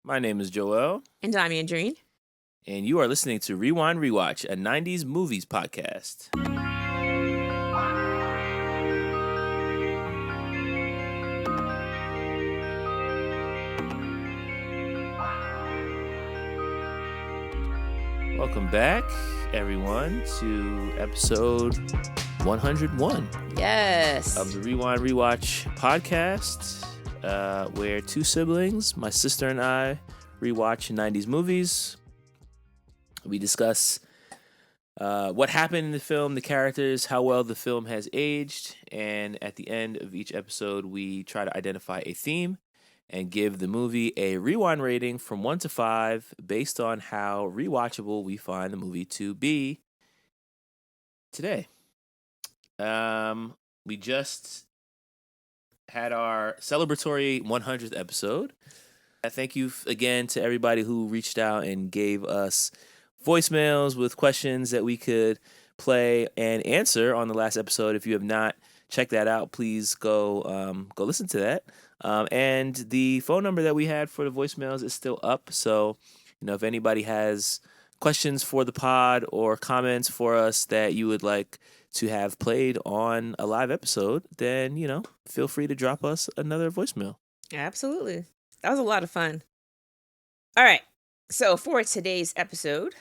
My name is Joel, And I'm Andrene. and you are listening to Rewind Rewatch, a 90s movies podcast. Welcome back, everyone, to episode 101 Yes. of the Rewind Rewatch podcast, where two siblings, my sister and I, rewatch 90s movies. We discuss what happened in the film, the characters, how well the film has aged, and at the end of each episode, we try to identify a theme and give the movie a rewind rating from 1 to 5 based on how rewatchable we find the movie to be today. We just had our celebratory 100th episode. Thank you again to everybody who reached out and gave us voicemails with questions that we could play and answer on the last episode. If you have not checked that out, please go listen to that. And the phone number that we had for the voicemails is still up. So, if anybody has questions for the pod or comments for us that you would like to have played on a live episode, then, feel free to drop us another voicemail. Absolutely. That was a lot of fun. All right. So for today's episode,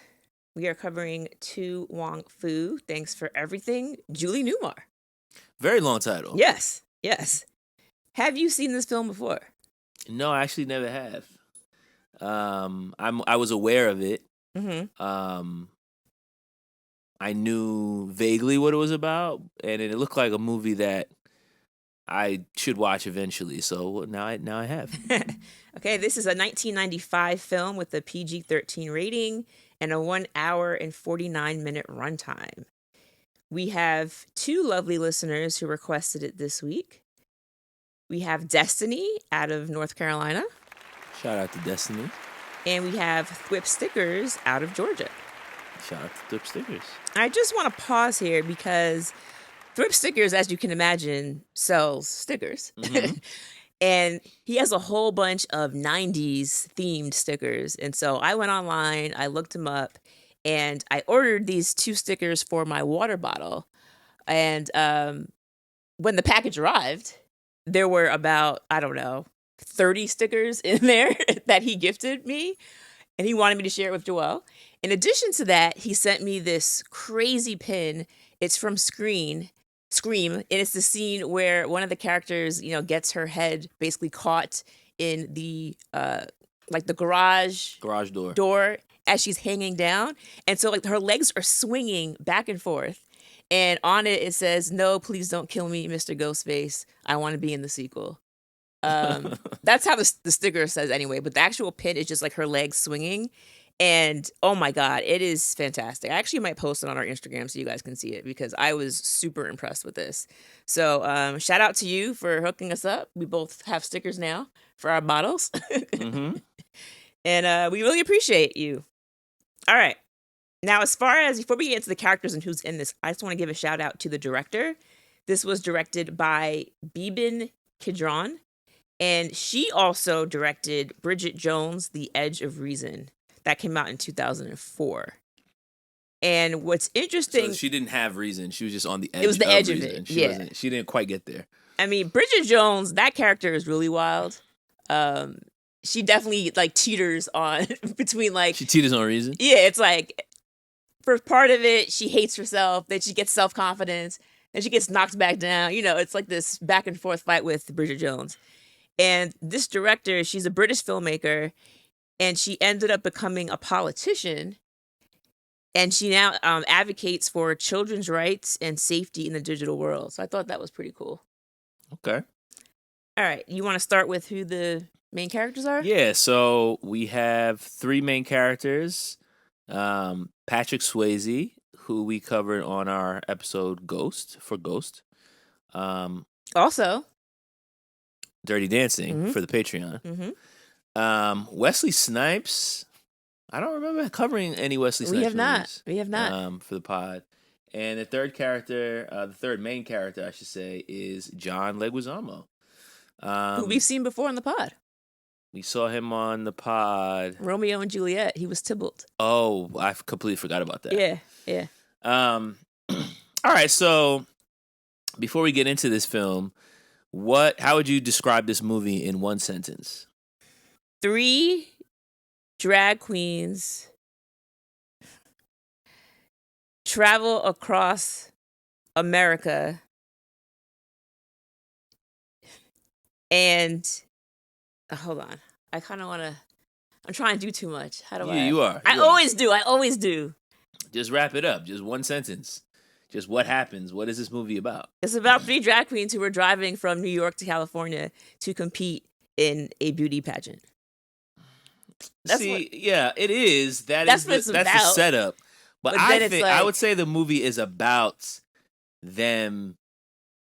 we are covering To Wong Foo, Thanks for Everything, Julie Newmar. Very long title. Yes. Have you seen this film before? No, I actually never have. I was aware of it. Mm-hmm. I knew vaguely what it was about, and it looked like a movie that I should watch eventually. So now I have. Okay, this is a 1995 film with a PG-13 rating and a 1 hour and 49-minute runtime. We have two lovely listeners who requested it this week. We have Destiny out of North Carolina. Shout out to Destiny. And we have Thwip Stickers out of Georgia. Shout out to Thwip Stickers. I just want to pause here because Thwip Stickers, as you can imagine, sells stickers. Mm-hmm. And he has a whole bunch of 90s themed stickers. And so I went online, I looked him up, and I ordered these two stickers for my water bottle. And when the package arrived, there were about, 30 stickers in there that he gifted me. And he wanted me to share it with Joelle. In addition to that, he sent me this crazy pin. It's from Scream, and it's the scene where one of the characters, gets her head basically caught in the the garage door as she's hanging down, and so her legs are swinging back and forth, and on it says, "No, please don't kill me, Mr. Ghostface. I want to be in the sequel." That's how the sticker says anyway, but the actual pin is just her legs swinging. And oh my God, it is fantastic. I actually might post it on our Instagram so you guys can see it because I was super impressed with this. So shout out to you for hooking us up. We both have stickers now for our bottles. Mm-hmm. And we really appreciate you. All right. Now, before we get into the characters and who's in this, I just want to give a shout out to the director. This was directed by Beeben Kidron, and she also directed Bridget Jones' The Edge of Reason. That came out in 2004. And what's interesting... So she didn't have reason. She was just on the edge of it. It was the edge of reason. it, She didn't quite get there. I mean, Bridget Jones, that character is really wild. She definitely, teeters on between, She teeters on reason? Yeah, it's for part of it, she hates herself. Then she gets self-confidence. Then she gets knocked back down. It's like this back and forth fight with Bridget Jones. And this director, she's a British filmmaker, and she ended up becoming a politician, and she now advocates for children's rights and safety in the digital world. So I thought that was pretty cool. Okay. All right. You want to start with who the main characters are? Yeah, so we have three main characters. Patrick Swayze, who we covered on our episode Ghost. Also, Dirty Dancing mm-hmm. for the Patreon. Mm-hmm. Wesley Snipes. I don't remember covering any Wesley Snipes movies. We have not. For the pod. And the third main character, I should say, is John Leguizamo. Who we've seen before in the pod. We saw him on the pod. Romeo and Juliet. He was Tybalt. Oh, I completely forgot about that. Yeah. All right, so before we get into this film, how would you describe this movie in one sentence? 3 drag queens travel across America and hold on. I kind of want to. I'm trying to do too much. How do I? You are. I always do. Just wrap it up. Just one sentence. Just what happens. What is this movie about? It's about 3 drag queens who were driving from New York to California to compete in a beauty pageant. Yeah, it is. That's the setup. But I would say the movie is about them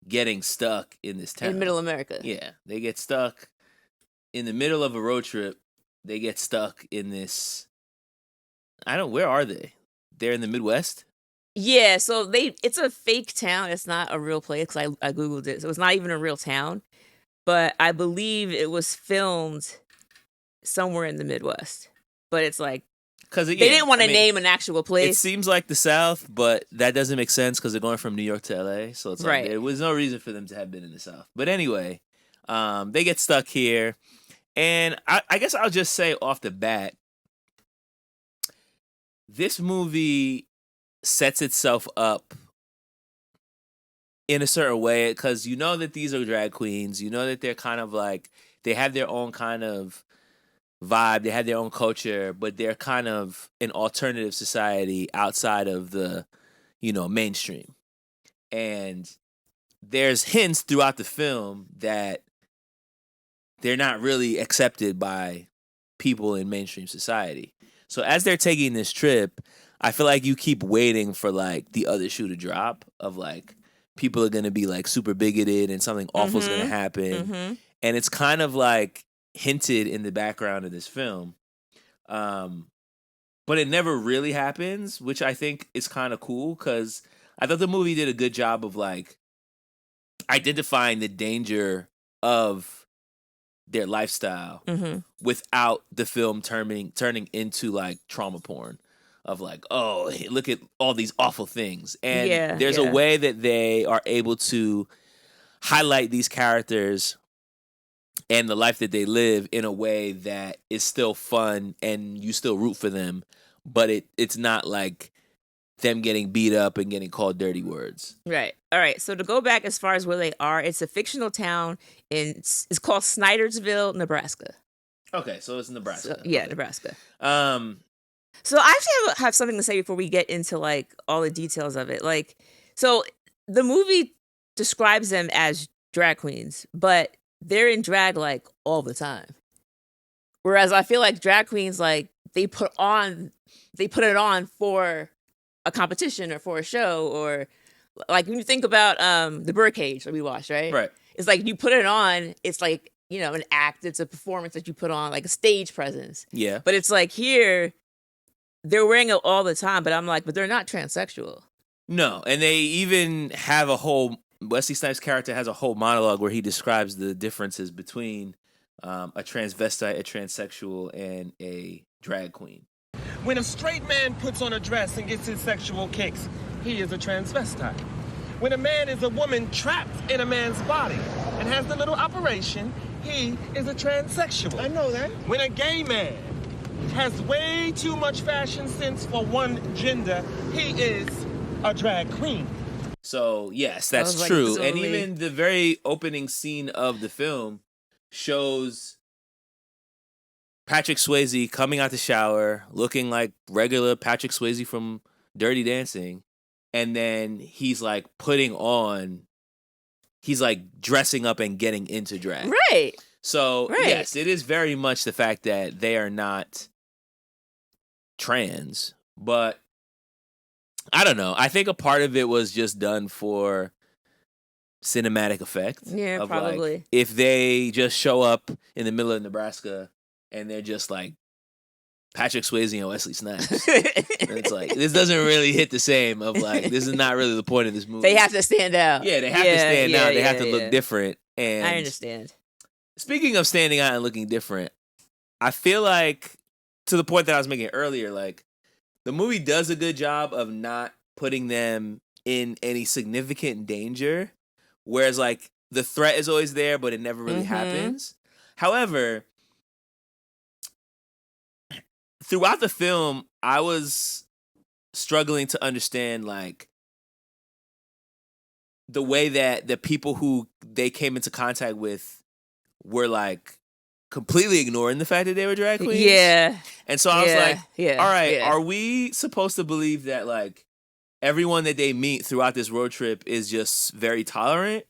getting stuck in this town. In middle America. Yeah. They get stuck in the middle of a road trip. They get stuck in this. Where are they? They're in the Midwest? Yeah, so it's a fake town. It's not a real place because I Googled it. So it's not even a real town. But I believe it was filmed somewhere in the Midwest. But it's like, they didn't want to name an actual place. It seems like the South, but that doesn't make sense because they're going from New York to LA. So it's like, there was no reason for them to have been in the South. But anyway, they get stuck here. And I guess I'll just say off the bat, this movie sets itself up in a certain way because you know that these are drag queens. You know that they're kind of like, they have their own kind of vibe. They have their own culture, but they're kind of an alternative society outside of the, mainstream. And there's hints throughout the film that they're not really accepted by people in mainstream society. So as they're taking this trip, I feel like you keep waiting for like the other shoe to drop of like people are going to be like super bigoted and something awful is going to happen. Mm-hmm. And it's kind of like hinted in the background of this film. But it never really happens, which I think is kind of cool because I thought the movie did a good job of like identifying the danger of their lifestyle without the film turning into like trauma porn of like, oh, look at all these awful things. And there's a way that they are able to highlight these characters and the life that they live in a way that is still fun and you still root for them, but it's not like them getting beat up and getting called dirty words. Right. All right. So to go back as far as where they are, it's a fictional town it's called Snydersville, Nebraska. Okay, so it's Nebraska. So, yeah, okay. Nebraska. So I actually have something to say before we get into like all the details of it. Like, so the movie describes them as drag queens, but they're in drag like all the time. Whereas I feel like drag queens, like they put it on for a competition or for a show, or like when you think about the Birdcage that we watched, right? It's like you put it on, it's like, an act, it's a performance that you put on, like a stage presence. Yeah. But it's like here, they're wearing it all the time, but I'm like, but they're not transsexual. No, and they even have Wesley Snipes' character has a whole monologue where he describes the differences between a transvestite, a transsexual, and a drag queen. When a straight man puts on a dress and gets his sexual kicks, he is a transvestite. When a man is a woman trapped in a man's body and has the little operation, he is a transsexual. I know that. When a gay man has way too much fashion sense for one gender, he is a drag queen. So, yes, that's true. And even the very opening scene of the film shows Patrick Swayze coming out the shower, looking like regular Patrick Swayze from Dirty Dancing. And then he's like he's like dressing up and getting into drag. Right. So, yes, it is very much the fact that they are not trans. But I don't know. I think a part of it was just done for cinematic effect. Yeah, probably. Like, if they just show up in the middle of Nebraska and they're just like Patrick Swayze and Wesley Snipes, and it's like, this doesn't really hit the same of like, this is not really the point of this movie. They have to stand out. Yeah, they have to stand out. They have to look different. And I understand. Speaking of standing out and looking different, I feel like, to the point that I was making earlier, like, the movie does a good job of not putting them in any significant danger, whereas, like, the threat is always there, but it never really happens. However, throughout the film, I was struggling to understand, like, the way that the people who they came into contact with were, like, completely ignoring the fact that they were drag queens. Yeah. And so I was like, all right, yeah. are we supposed to believe that, like, everyone that they meet throughout this road trip is just very tolerant?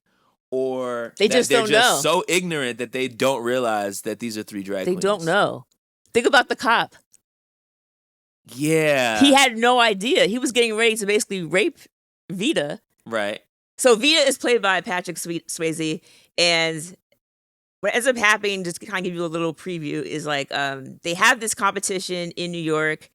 Or They that just they're don't just know. so ignorant that they don't realize that these are 3 drag queens? They don't know. Think about the cop. Yeah. He had no idea. He was getting ready to basically rape Vita. Right. So Vita is played by Patrick Swayze, and what ends up happening, just to kind of give you a little preview, is like they have this competition in New York,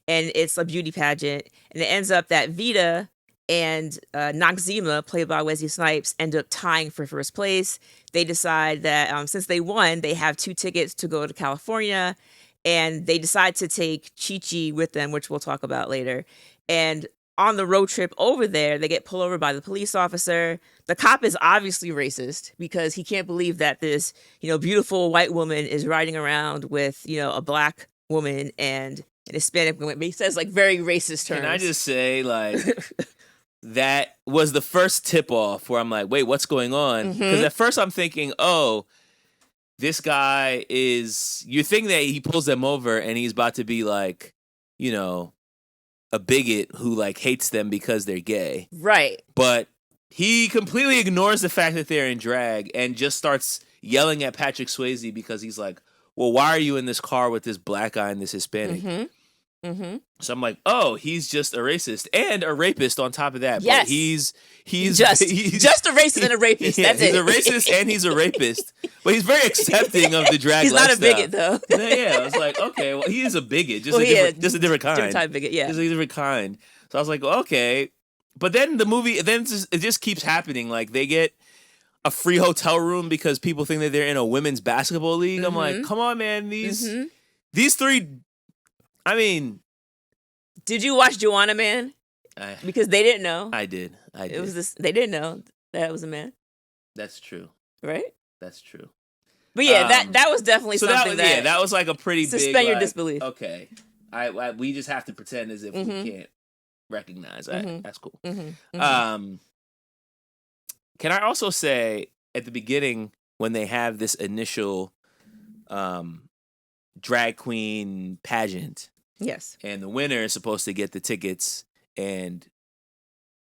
and it's a beauty pageant, and it ends up that Vita and Noxzema, played by Wesley Snipes, end up tying for first place. They decide that since they won, they have 2 tickets to go to California, and they decide to take Chi-Chi with them, which we'll talk about later. And on the road trip over there, they get pulled over by the police officer. The cop is obviously racist because he can't believe that this, beautiful white woman is riding around with, a black woman and an Hispanic woman. He says, like, very racist terms. Can I just say, like, that was the first tip-off where I'm like, wait, what's going on? Because at first I'm thinking, oh, this guy is... You think that he pulls them over and he's about to be, like, a bigot who, like, hates them because they're gay. Right. But he completely ignores the fact that they're in drag and just starts yelling at Patrick Swayze because he's like, well, why are you in this car with this black guy and this Hispanic? So I'm like, oh, he's just a racist and a rapist on top of that. Yes. But he's just a racist and a rapist. Yeah, That's he's it. a racist and he's a rapist. But he's very accepting of the drag He's lifestyle. not a bigot, though. Yeah, I was like, okay, well, he is a bigot. Just a different kind. Different type of bigot, yeah. Just a different kind. So I was like, okay. But then the movie, it just keeps happening. Like, they get a free hotel room because people think that they're in a women's basketball league. I'm like, come on, man. These 3, I mean... Did you watch Joanna Man? Because they didn't know. I did. It was this. They didn't know that it was a man. That's true. Right? That's true. But yeah, that was definitely something that was like a pretty suspend big, your like, disbelief. Okay, we just have to pretend as if we can't recognize. That's cool. Can I also say at the beginning when they have this initial drag queen pageant? Yes. And the winner is supposed to get the tickets, and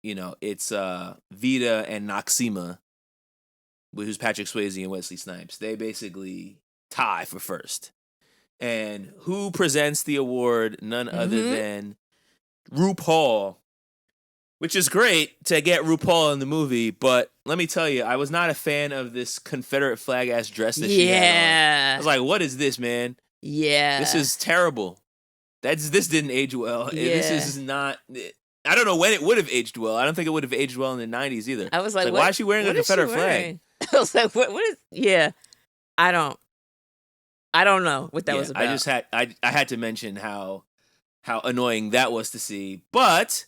it's Vita and Noxzema, who's Patrick Swayze and Wesley Snipes. They basically tie for first. And who presents the award? None other than RuPaul, which is great to get RuPaul in the movie, but let me tell you, I was not a fan of this Confederate flag ass dress that she had on. I was like, what is this, man? Yeah. This is terrible. This didn't age well. Yeah. This is not... I don't know when it would have aged well. I don't think it would have aged well in the 90s either. I was like, why is she wearing a Confederate flag? I was like, what is... Yeah. I don't know what that was about. I had to mention how annoying that was to see. But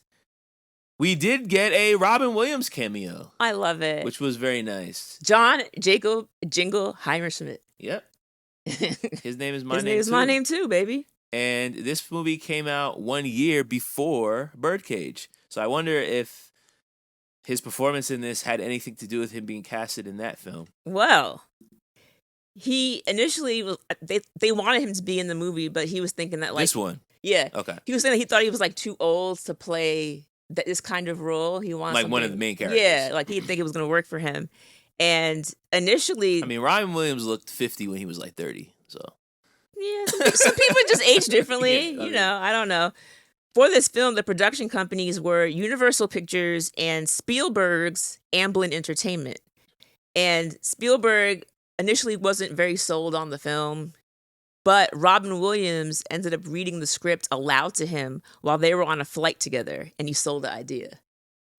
we did get a Robin Williams cameo. I love it. Which was very nice. John Jacob Jingle Heimerschmidt. Yep. His name is my name too. His name is my name too, baby. And this movie came out 1 year before Birdcage. So I wonder if his performance in this had anything to do with him being casted in that film. Well, he initially was... They wanted him to be in the movie, but he was thinking that, like... This one? Yeah. Okay. He was saying that he thought he was, like, too old to play this kind of role. He wanted like one of the main characters. Yeah, like he didn't think it was going to work for him. And initially... I mean, Robin Williams looked 50 when he was like 30, so... Yeah, some people just age differently. I don't know. For this film, the production companies were Universal Pictures and Spielberg's Amblin Entertainment. And Spielberg initially wasn't very sold on the film, but Robin Williams ended up reading the script aloud to him while they were on a flight together, and he sold the idea.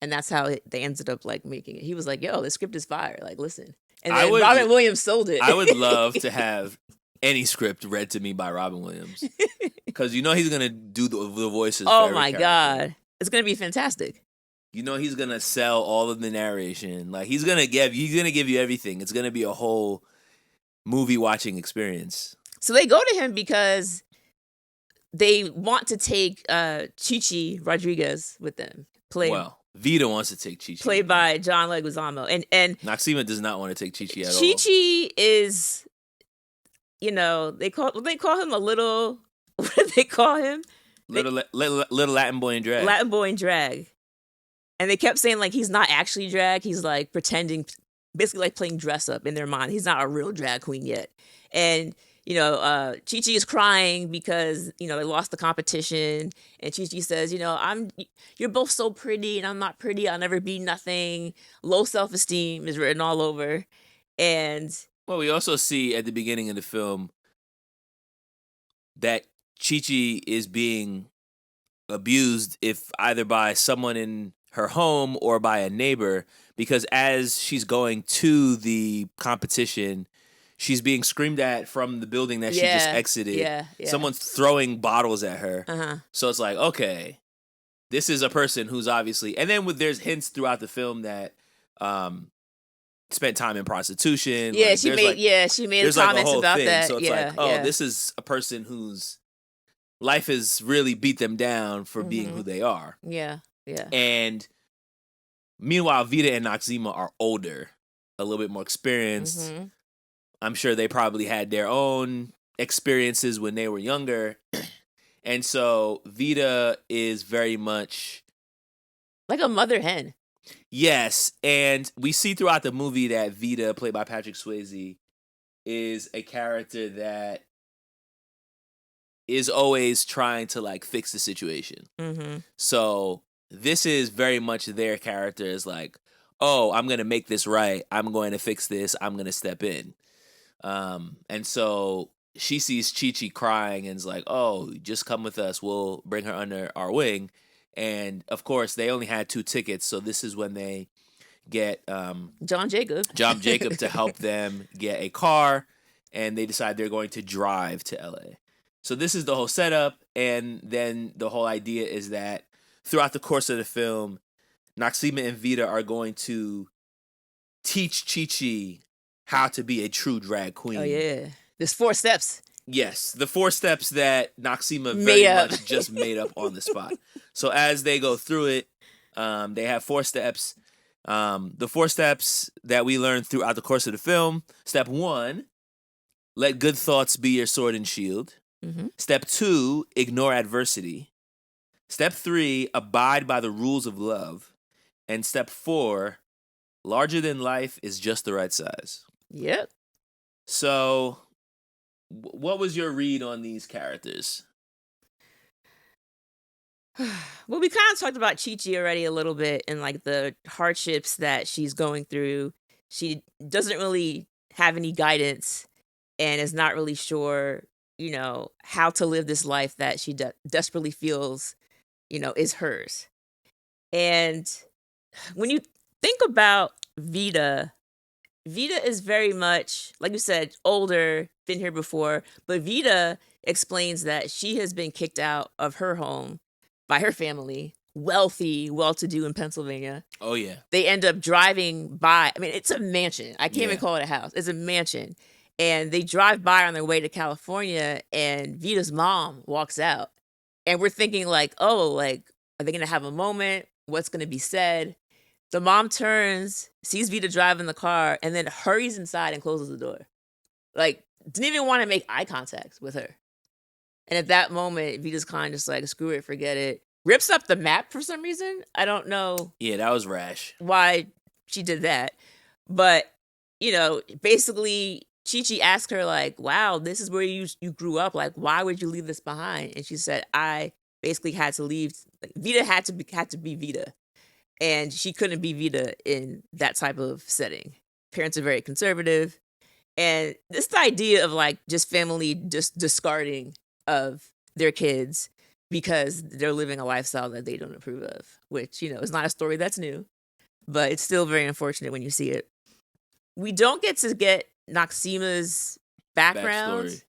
And that's how they ended up, like, making it. He was like, yo, this script is fire. Like, listen. And then Robin Williams sold it. I would love to have any script read to me by Robin Williams, because you know he's gonna do the voices. For Oh every my character. God, it's gonna be fantastic. You know he's gonna sell all of the narration. Like he's gonna give you everything. It's gonna be a whole movie watching experience. So they go to him because they want to take Chichi Rodriguez with them. Vita wants to take Chi-Chi. Played by John Leguizamo. And Noxima does not want to take Chi-Chi at all. Chi-Chi is, they call him a little, what do they call him? Little Latin boy in drag. Latin boy in drag. And they kept saying, like, he's not actually drag. He's, like, pretending, basically, like, playing dress up in their mind. He's not a real drag queen yet. And, Chi-Chi is crying because, they lost the competition. And Chi-Chi says, you're both so pretty and I'm not pretty. I'll never be nothing. Low self-esteem is written all over. And... Well, we also see at the beginning of the film that Chi-Chi is being abused, if either by someone in her home or by a neighbor, because as she's going to the competition, she's being screamed at from the building that she just exited. Yeah. Someone's throwing bottles at her. Uh-huh. So it's like, okay, this is a person who's obviously... And then there's hints throughout the film that spent time in prostitution. Yeah, like, she made comments about that. So it's this is a person whose life has really beat them down for being who they are. Yeah. And meanwhile, Vita and Noxima are older, a little bit more experienced. Mm-hmm. I'm sure they probably had their own experiences when they were younger. And so Vita is very much... like a mother hen. Yes, and we see throughout the movie that Vita, played by Patrick Swayze, is a character that is always trying to, like, fix the situation. Mm-hmm. So this is very much their character is like, oh, I'm going to make this right. I'm going to fix this. I'm going to step in. And so she sees Chi-Chi crying and is like, oh, just come with us. We'll bring her under our wing. And, of course, they only had 2 tickets, so this is when they get John Jacob to help them get a car, and they decide they're going to drive to L.A. So this is the whole setup, and then the whole idea is that throughout the course of the film, Noxima and Vita are going to teach Chi-Chi how to be a true drag queen. Oh, yeah. There's 4 steps. Yes, the 4 steps that Noxima very much just made up on the spot. So as they go through it, they have 4 steps. The 4 steps that we learn throughout the course of the film. Step 1, let good thoughts be your sword and shield. Mm-hmm. Step 2, ignore adversity. Step 3, abide by the rules of love. And step 4, larger than life is just the right size. Yep. So... what was your read on these characters? Well, we kind of talked about Chi-Chi already a little bit and like the hardships that she's going through. She doesn't really have any guidance and is not really sure, how to live this life that she desperately feels, is hers. And when you think about Vita is very much, like you said, older, been here before, but Vita explains that she has been kicked out of her home by her family, wealthy, well-to-do in Pennsylvania. Oh, yeah. They end up driving by. I mean, it's a mansion. I can't even call it a house. It's a mansion. And they drive by on their way to California, and Vita's mom walks out. And we're thinking like, oh, like, are they going to have a moment? What's going to be said? The mom turns, sees Vita driving the car, and then hurries inside and closes the door. Like, didn't even want to make eye contact with her. And at that moment, Vita's kind of just like, screw it, forget it. Rips up the map for some reason. I don't know. Yeah, that was rash. Why she did that. But, basically, Chi-Chi asked her, like, wow, this is where you grew up. Like, why would you leave this behind? And she said, I basically had to leave. Like, Vita had to be Vita. And she couldn't be Vita in that type of setting. Parents are very conservative. And this idea of like just family just discarding of their kids because they're living a lifestyle that they don't approve of, which, is not a story that's new, but it's still very unfortunate when you see it. We don't get to get Noxima's background.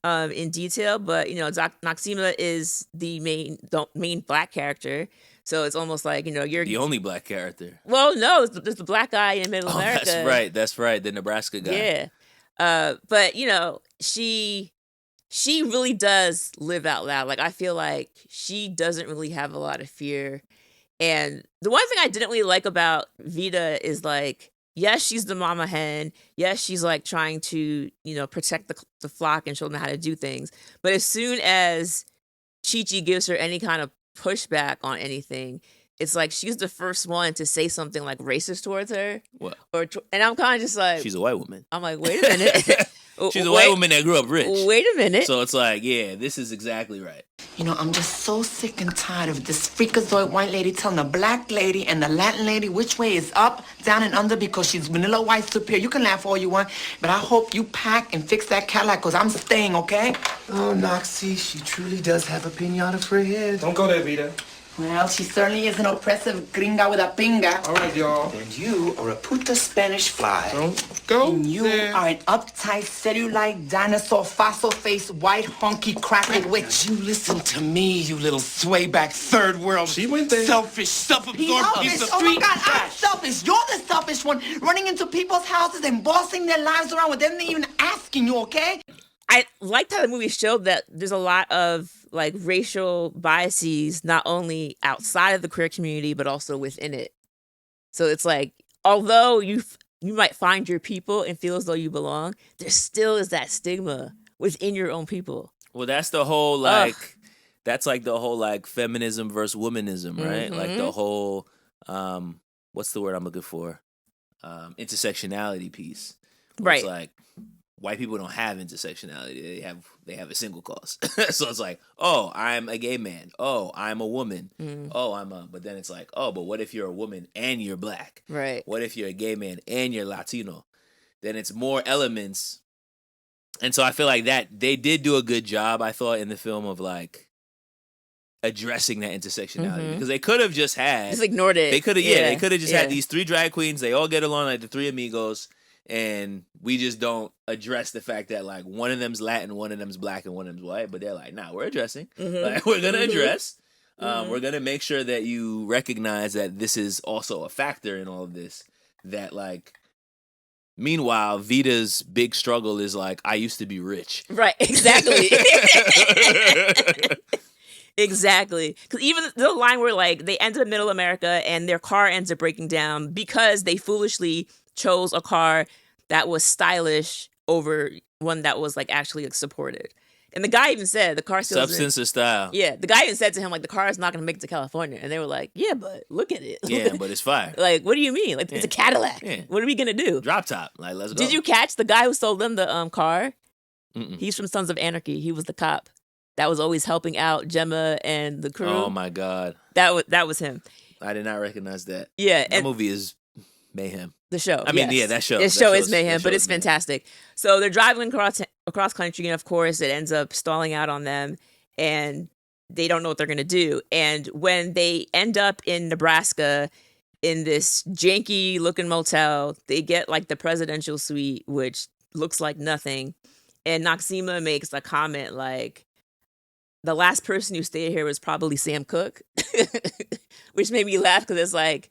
in detail, but Noxima is the main black character, so it's almost like you're The only black character. well, no, there's the black guy in Middle America. That's right, the Nebraska guy. Yeah, but she really does live out loud. Like I feel like she doesn't really have a lot of fear. And the one thing I didn't really like about Vita is like, yes, she's the mama hen. Yes, she's like trying to, protect the flock and show them how to do things. But as soon as Chi-Chi gives her any kind of pushback on anything, it's like she's the first one to say something like racist towards her. What? And I'm kind of just like, she's a white woman. I'm like, wait a minute. She's a white woman that grew up rich. Wait a minute. So it's like, yeah, this is exactly right. I'm just so sick and tired of this freakazoid white lady telling the black lady and the Latin lady which way is up, down, and under because she's vanilla white superior. You can laugh all you want, but I hope you pack and fix that Cadillac because I'm staying, okay? Oh, Noxie, she truly does have a pinata for a head. Don't go there, Vita. Well, she certainly is an oppressive gringa with a pinga. All right, y'all. And you are a puta Spanish fly. Don't go And you there. are an uptight, cellulite, dinosaur, fossil-faced, white, honky, crackle witch. You listen to me, you little swayback, third world. She went there. Selfish, self-absorbed piece of Oh my street God, I'm trash. selfish. You're the selfish one, running into people's houses and bossing their lives around with them even asking you, okay? I liked how the movie showed that there's a lot of like racial biases, not only outside of the queer community, but also within it. So it's like, although you might find your people and feel as though you belong, there still is that stigma within your own people. Well, that's the whole that's like the whole like feminism versus womanism, right? Mm-hmm. Like the whole what's the word I'm looking for? Intersectionality piece. Where it's Right. like white people don't have intersectionality. They have a single cause. So it's like, oh, I'm a gay man. Oh, I'm a woman. Oh, but then it's like, oh, but what if you're a woman and you're black? Right. What if you're a gay man and you're Latino? Then it's more elements. And so I feel like that they did do a good job, I thought, in the film of like addressing that intersectionality because they could have just had Just ignored it. they could have they could have just yeah. had these three drag queens. They all get along like the three amigos, and we just don't address the fact that like one of them's Latin, one of them's black, and one of them's white. But they're like, nah, we're addressing. Like, we're gonna address. We're gonna make sure that you recognize that this is also a factor in all of this. That like, meanwhile, Vita's big struggle is like, I used to be rich. Right, exactly. Exactly. Because even the line where like they enter Middle America and their car ends up breaking down because they foolishly chose a car that was stylish over one that was like actually like supported. And the guy even said the car still Substance of style. Yeah, the guy even said to him like the car is not going to make it to California, and they were like, yeah, but look at it. Yeah, but it's fire. Like, what do you mean? Like, it's a Cadillac. Yeah. What are we gonna do? Drop top. Like, let's go. Did you catch the guy who sold them the car? Mm-mm. He's from Sons of Anarchy. He was the cop that was always helping out Gemma and the crew. Oh my god, That was him. I did not recognize that. Yeah, That and movie is mayhem. the show. I mean, yes. yeah, that show. The That show is show's- mayhem, that but show it's is mayhem. fantastic. So they're driving across country, and of course, it ends up stalling out on them, and they don't know what they're gonna do. And when they end up in Nebraska, in this janky looking motel, they get like the presidential suite, which looks like nothing. And Noxima makes a comment like, the last person who stayed here was probably Sam Cooke, which made me laugh because it's like,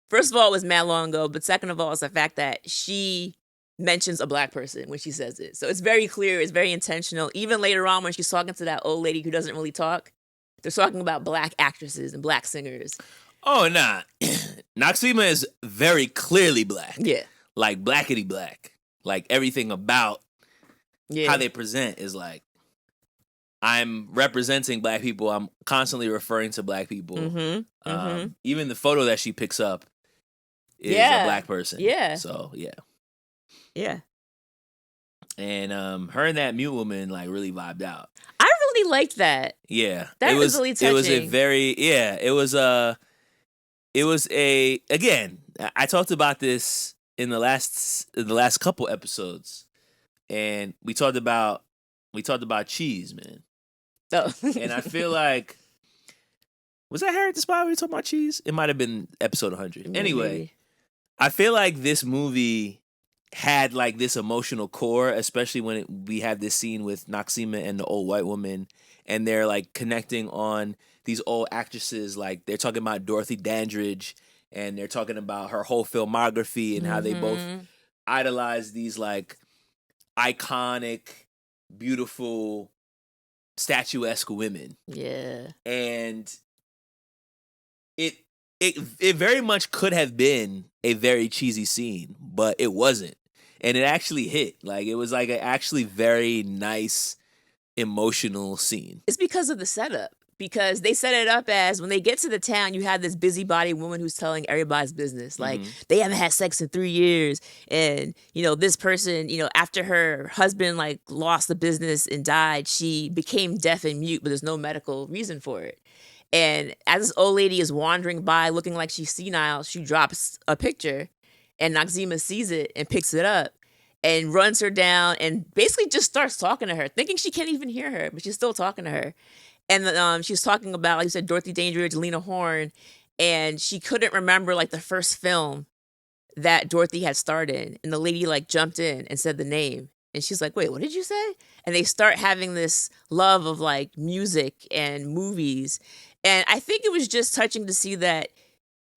first of all, it was mad long ago, but second of all, it's the fact that she mentions a black person when she says it. So it's very clear, it's very intentional. Even later on when she's talking to that old lady who doesn't really talk, they're talking about black actresses and black singers. Oh nah, Noxima is very clearly black. Yeah. Like blackety black. Like everything about Yeah. how they present is like, I'm representing black people. I'm constantly referring to black people. Even the photo that she picks up is Yeah. a black person. Yeah. So yeah. Yeah. And her and that mute woman like really vibed out. I really liked that. Yeah. That it was really It was a touching. very it was a again, I talked about this in the last couple episodes. And we talked about cheese, man. Oh. And I feel like, was that Harriet the Spy when we talking about cheese? It might have been episode 100. Anyway, Maybe. I feel like this movie had like this emotional core, especially when we have this scene with Noxima and the old white woman, and they're like connecting on these old actresses. Like they're talking about Dorothy Dandridge, and they're talking about her whole filmography and how they both idolize these like iconic, beautiful, statuesque women. Yeah. And it very much could have been a very cheesy scene, but it wasn't. And it actually hit. Like it was like an actually very nice emotional scene. It's because of the setup. Because they set it up as when they get to the town, you have this busybody woman who's telling everybody's business. Like, they haven't had sex in 3 years. And, this person, after her husband, like, lost the business and died, she became deaf and mute, but there's no medical reason for it. And as this old lady is wandering by looking like she's senile, she drops a picture, and Noxima sees it and picks it up and runs her down and basically just starts talking to her, thinking she can't even hear her, but she's still talking to her. And she was talking about, like you said, Dorothy Dandridge, Lena Horne, and she couldn't remember, like, the first film that Dorothy had starred in. And the lady, like, jumped in and said the name. And she's like, wait, what did you say? And they start having this love of, like, music and movies. And I think it was just touching to see that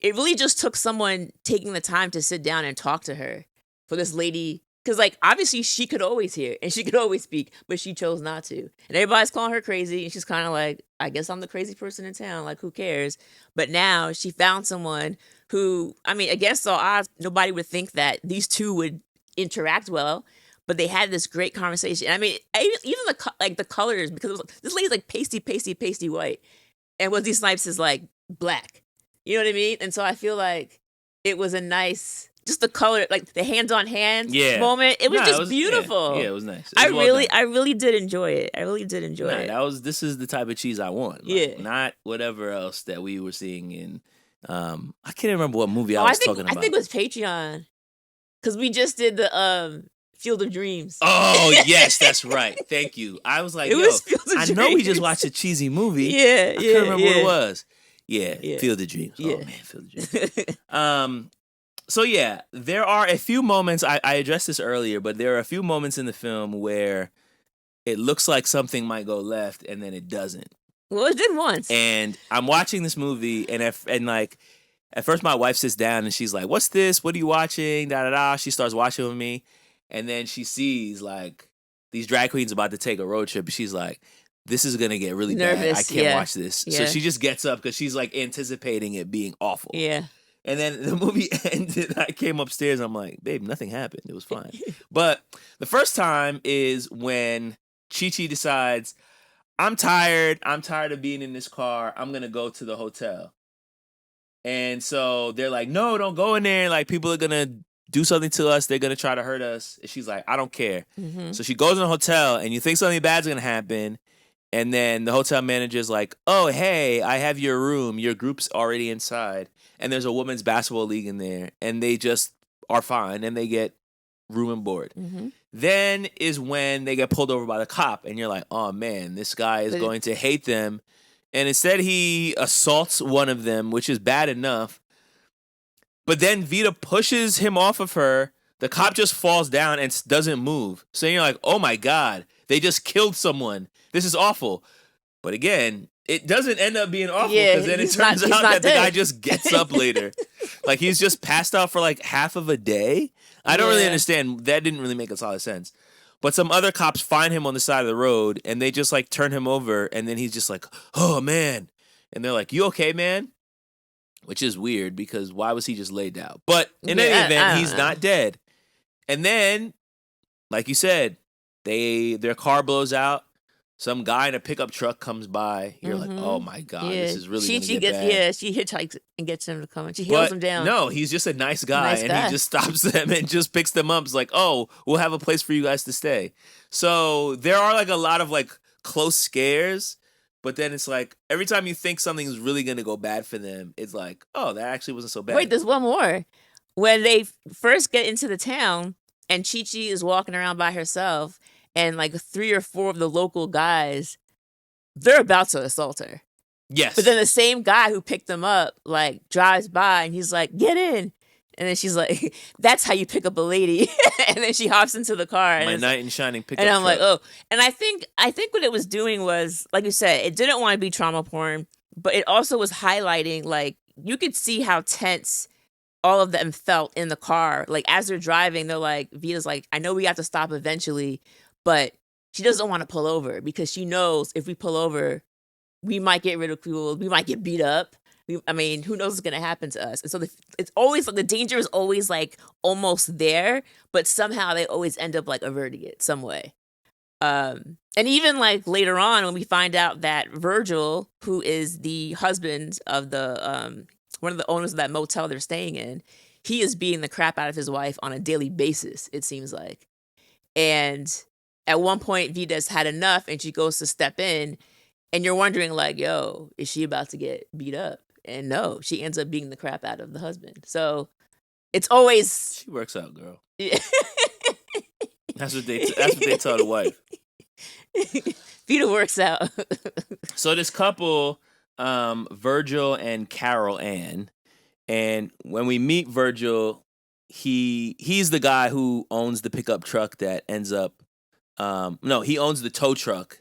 it really just took someone taking the time to sit down and talk to her for this lady. Because, like, obviously she could always hear and she could always speak, but she chose not to. And everybody's calling her crazy. And she's kind of like, I guess I'm the crazy person in town. Like, who cares? But now she found someone who, I mean, against all odds, nobody would think that these two would interact well. But they had this great conversation. I mean, even the colors, because it was, this lady's like pasty white. And Wesley Snipes is like black. You know what I mean? And so I feel like it was a nice... Just the color, like the hands-on-hands moment. It was just beautiful. Yeah, it was nice. I really did enjoy it. I really did enjoy it. This is the type of cheese I want. Like, not whatever else that we were seeing in. I can't remember what movie I was talking about. I think it was Patreon, because we just did the Field of Dreams. Oh yes, that's right. Thank you. I was like, I know we just watched a cheesy movie. Yeah, I couldn't remember what it was. Yeah, Field of Dreams. Yeah. Oh man, Field of Dreams. So yeah, there are a few moments, I addressed this earlier, but there are a few moments in the film where it looks like something might go left and then it doesn't. Well, it did once. And I'm watching this movie and at first my wife sits down and she's like, what's this? What are you watching? Da da da. She starts watching with me and then she sees like these drag queens about to take a road trip and she's like, this is going to get really nervous, bad. I can't watch this. Yeah. So she just gets up because she's like anticipating it being awful. Yeah. And then the movie ended. I came upstairs. I'm like, babe, nothing happened. It was fine. But the first time is when Chi-Chi decides, I'm tired. I'm tired of being in this car. I'm going to go to the hotel. And so they're like, no, don't go in there. Like, people are going to do something to us. They're going to try to hurt us. And she's like, I don't care. Mm-hmm. So she goes in the hotel, and you think something bad's going to happen. And then the hotel manager's like, oh, hey, I have your room. Your group's already inside. And there's a women's basketball league in there. And they just are fine. And they get room and board. Mm-hmm. Then is when they get pulled over by the cop. And you're like, oh, man, this guy is going to hate them. And instead he assaults one of them, which is bad enough. But then Vita pushes him off of her. The cop just falls down and doesn't move. So you're like, oh, my God, they just killed someone. This is awful. But again, it doesn't end up being awful because then it turns out that the guy just gets up later. Like he's just passed out for like half of a day. I don't really understand. That didn't really make a lot of sense. But some other cops find him on the side of the road and they just like turn him over and then he's just like, oh man. And they're like, you okay, man? Which is weird because why was he just laid out? But in any event, he's not dead. And then, like you said, their car blows out. Some guy in a pickup truck comes by. You're like, oh my God, this is really going to get bad. Yeah, she hitchhikes and gets him to come and she heals him down. No, he's just a nice guy. He just stops them and just picks them up. It's like, oh, we'll have a place for you guys to stay. So there are like a lot of like close scares, but then it's like every time you think something's really going to go bad for them, it's like, oh, that actually wasn't so bad. Wait, there's one more. When they first get into the town and Chi-Chi is walking around by herself, and like 3 or 4 of the local guys, they're about to assault her. Yes. But then the same guy who picked them up, like, drives by and he's like, get in. And then she's like, that's how you pick up a lady. And then she hops into the car. My And knight in shining pickup and I'm like, truck. oh. And I think what it was doing was, like you said, it didn't want to be trauma porn, but it also was highlighting, like, you could see how tense all of them felt in the car. Like, as they're driving, they're like, Vita's like, I know we have to stop eventually, but she doesn't want to pull over because she knows if we pull over, we might get ridiculed, we might get beat up. I mean, who knows what's going to happen to us? And so it's always like the danger is always like almost there, but somehow they always end up like averting it some way. And even like later on when we find out that Virgil, who is the husband of the one of the owners of that motel they're staying in, he is beating the crap out of his wife on a daily basis, it seems like. And at one point, Vita's had enough and she goes to step in, and you're wondering, like, yo, is she about to get beat up? And no, she ends up beating the crap out of the husband. So it's always She works out, girl. yeah. That's what they tell the wife. Vita works out. So this couple, Virgil and Carol Ann, and when we meet Virgil, he's the guy who owns the pickup truck that ends up no, he owns the tow truck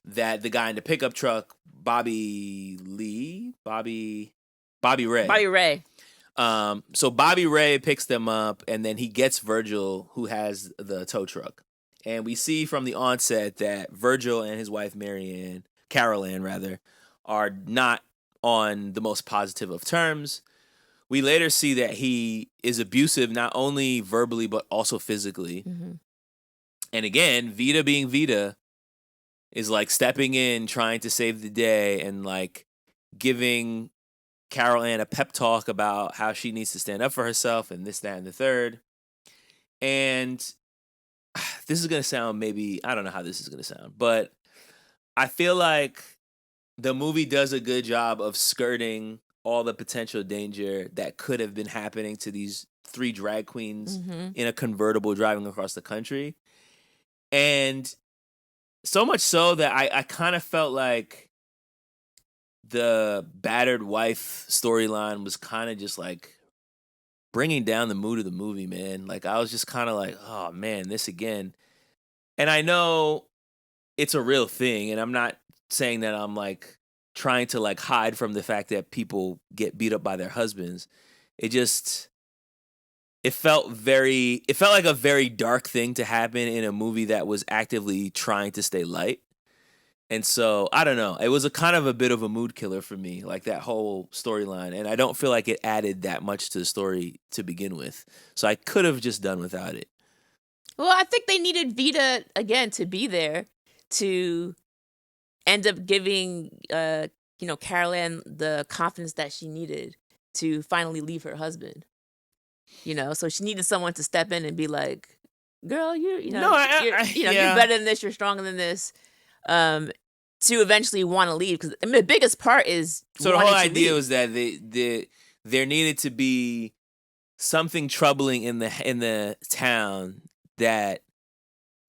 that the guy in the pickup truck, Bobby Ray. Bobby Ray. So Bobby Ray picks them up, and then he gets Virgil, who has the tow truck. And we see from the onset that Virgil and his wife Carol Ann rather, are not on the most positive of terms. We later see that he is abusive, not only verbally, but also physically. Mm-hmm. And again, Vita being Vita is like stepping in, trying to save the day, and like giving Carol Ann a pep talk about how she needs to stand up for herself and this, that, and the third. And this is going to sound I don't know how this is going to sound, but I feel like the movie does a good job of skirting all the potential danger that could have been happening to these 3 drag queens in a convertible driving across the country. And so much so that I kind of felt like the battered wife storyline was kind of just like bringing down the mood of the movie, man. Like, I was just kind of like, oh man, this again. And I know it's a real thing, and I'm not saying that I'm like trying to like hide from the fact that people get beat up by their husbands. It felt like a very dark thing to happen in a movie that was actively trying to stay light. And so, I don't know. It was a kind of a bit of a mood killer for me, like that whole storyline. And I don't feel like it added that much to the story to begin with. So I could have just done without it. Well, I think they needed Vita, again, to be there to end up giving, Carol Ann the confidence that she needed to finally leave her husband. So she needed someone to step in and be like, girl, you're better than this, you're stronger than this, to eventually want to leave. Because the biggest part is so the whole idea was that there needed to be something troubling in the town that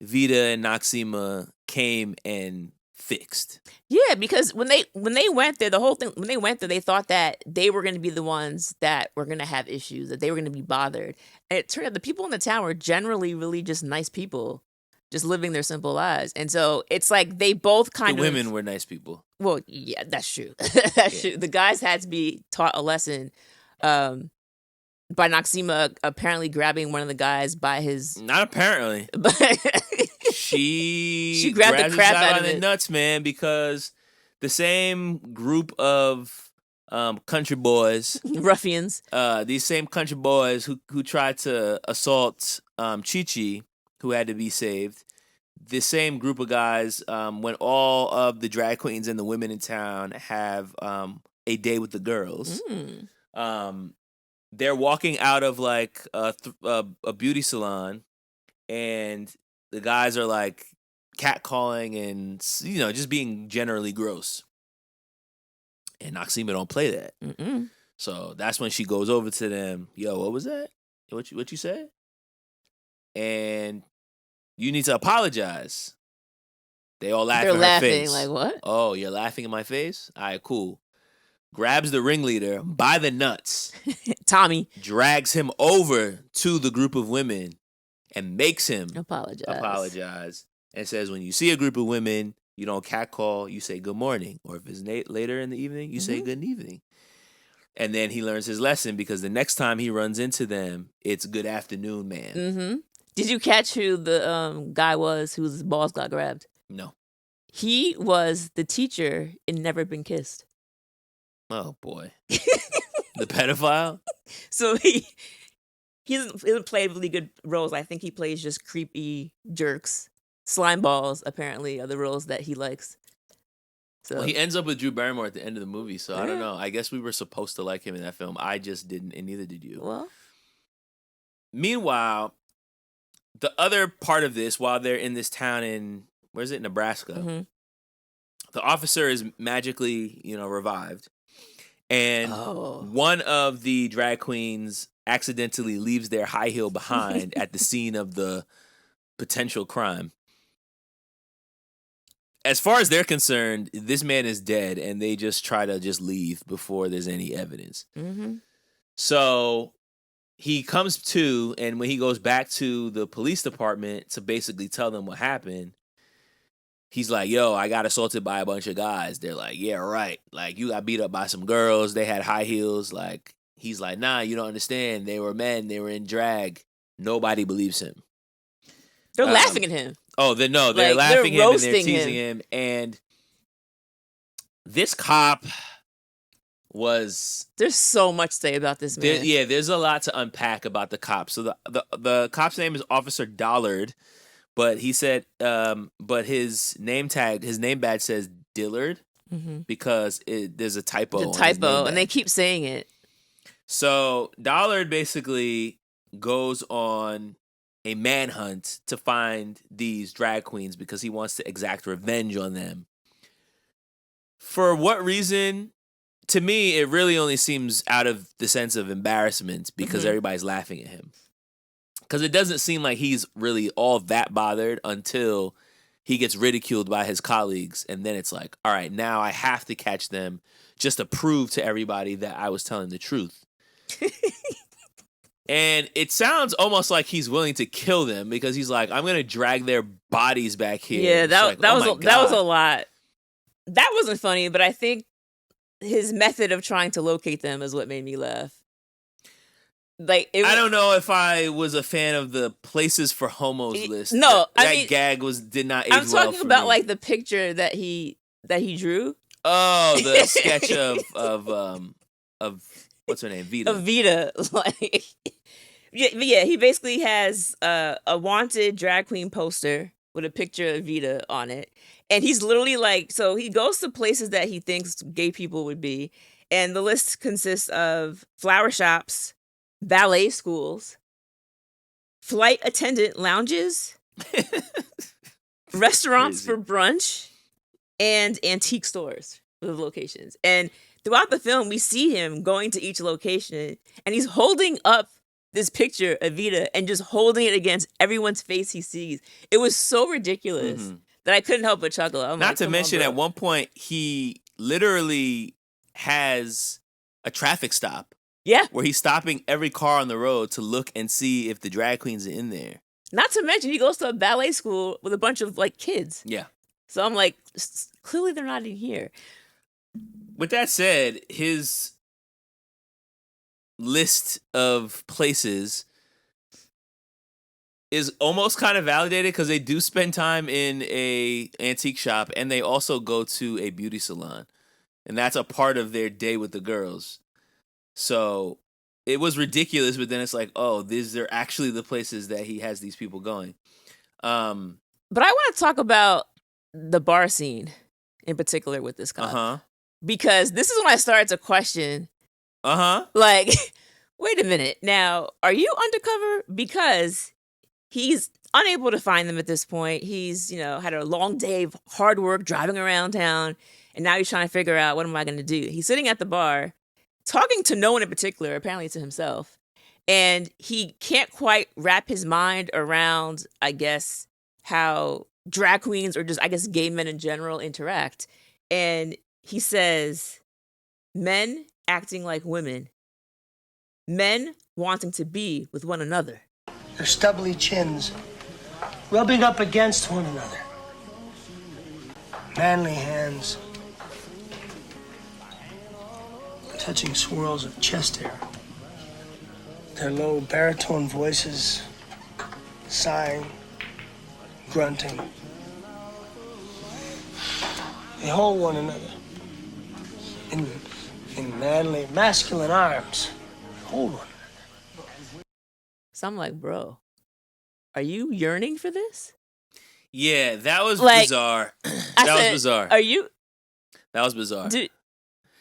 Vita and Noxima came and fixed. Yeah, because when they went there, they thought that they were going to be the ones that were going to have issues, that they were going to be bothered. And it turned out the people in the town were generally really just nice people, just living their simple lives. And so it's like they both kind of... The women were nice people. Well, yeah, that's true. True. The guys had to be taught a lesson by Noxima apparently grabbing one of the guys by his... Not apparently. She grabbed the crap out of the it. nuts, man, because the same group of country boys, ruffians, these same country boys who tried to assault Chi-Chi, who had to be saved. The same group of guys, when all of the drag queens and the women in town have a day with the girls, they're walking out of like a beauty salon, and the guys are like catcalling and just being generally gross. And Noxima don't play that. Mm-mm. So that's when she goes over to them. Yo, what was that? What you said? And you need to apologize. They all laugh in her face. Like, what? Oh, you're laughing in my face? All right, cool. grabs the ringleader by the nuts, Tommy drags him over to the group of women, and makes him apologize. and says, when you see a group of women, you don't catcall, you say good morning. Or if it's later in the evening, you say good evening. And then he learns his lesson because the next time he runs into them, it's good afternoon, man. Mm-hmm. Did you catch who the guy was whose balls got grabbed? No. He was the teacher in Never Been Kissed. Oh, boy. The pedophile? So he doesn't play really good roles. I think he plays just creepy jerks. Slime balls, apparently, are the roles that he likes. So Well, he ends up with Drew Barrymore at the end of the movie, so I don't know. I guess we were supposed to like him in that film. I just didn't, and neither did you. Well, meanwhile, the other part of this, while they're in this town in, where is it, Nebraska, the officer is magically, revived. And one of the drag queens accidentally leaves their high heel behind at the scene of the potential crime. As far as they're concerned, this man is dead, and they just try to just leave before there's any evidence. Mm-hmm. So he comes to, and when he goes back to the police department to basically tell them what happened, he's like, yo, I got assaulted by a bunch of guys. They're like, yeah, right. Like, you got beat up by some girls. They had high heels. Like, he's like, nah, you don't understand. They were men. They were in drag. Nobody believes him. They're laughing at him. Oh, they're laughing they're at him and they're roasting teasing him. And this cop was... There's so much to say about this man. There's a lot to unpack about the cop. So the cop's name is Officer Dollard, but he said, but his name badge says Dillard because there's a typo. The on his typo, name badge. and they keep saying it. So Dollard basically goes on a manhunt to find these drag queens because he wants to exact revenge on them. For what reason? To me, it really only seems out of the sense of embarrassment because everybody's laughing at him. Because it doesn't seem like he's really all that bothered until he gets ridiculed by his colleagues. And then it's like, all right, now I have to catch them just to prove to everybody that I was telling the truth. And it sounds almost like he's willing to kill them because he's like, I'm going to drag their bodies back here. Yeah, that was a lot. That wasn't funny, but I think his method of trying to locate them is what made me laugh. I don't know if I was a fan of the places for homos list. No, that gag did not age well. I'm talking for about me. like the picture that he drew. Oh, the sketch of what's her name, Vita. Of Vita, like yeah. He basically has a wanted drag queen poster with a picture of Vita on it. And he's literally like, so he goes to places that he thinks gay people would be. And the list consists of flower shops, ballet schools, flight attendant lounges, restaurants for brunch, and antique stores with locations. And throughout the film, we see him going to each location, and he's holding up this picture of Vita and just holding it against everyone's face he sees. It was so ridiculous that I couldn't help but chuckle. Not to mention, at one point, he literally has a traffic stop. Yeah. Where he's stopping every car on the road to look and see if the drag queens are in there. Not to mention, he goes to a ballet school with a bunch of, like, kids. Yeah. So I'm like, clearly they're not in here. With that said, his list of places is almost kind of validated because they do spend time in a antique shop and they also go to a beauty salon. And that's a part of their day with the girls. So it was ridiculous, but then it's like, oh, these are actually the places that he has these people going. But I want to talk about the bar scene in particular with this cop. Because this is when I started to question, like, wait a minute. Now, are you undercover? Because he's unable to find them at this point. He's, had a long day of hard work driving around town. And now he's trying to figure out, what am I going to do? He's sitting at the bar, talking to no one in particular, apparently to himself. And he can't quite wrap his mind around, I guess, how drag queens or just, I guess, gay men in general interact. And he says, Men acting like women. Men wanting to be with one another. Their stubbly chins rubbing up against one another. Manly hands touching swirls of chest hair. Their low baritone voices sighing, grunting. They hold one another in manly, masculine arms. Hold one another. So I'm like, bro, are you yearning for this? Yeah, that was Like, bizarre. I That was said, bizarre. Are you? That was bizarre. Dude,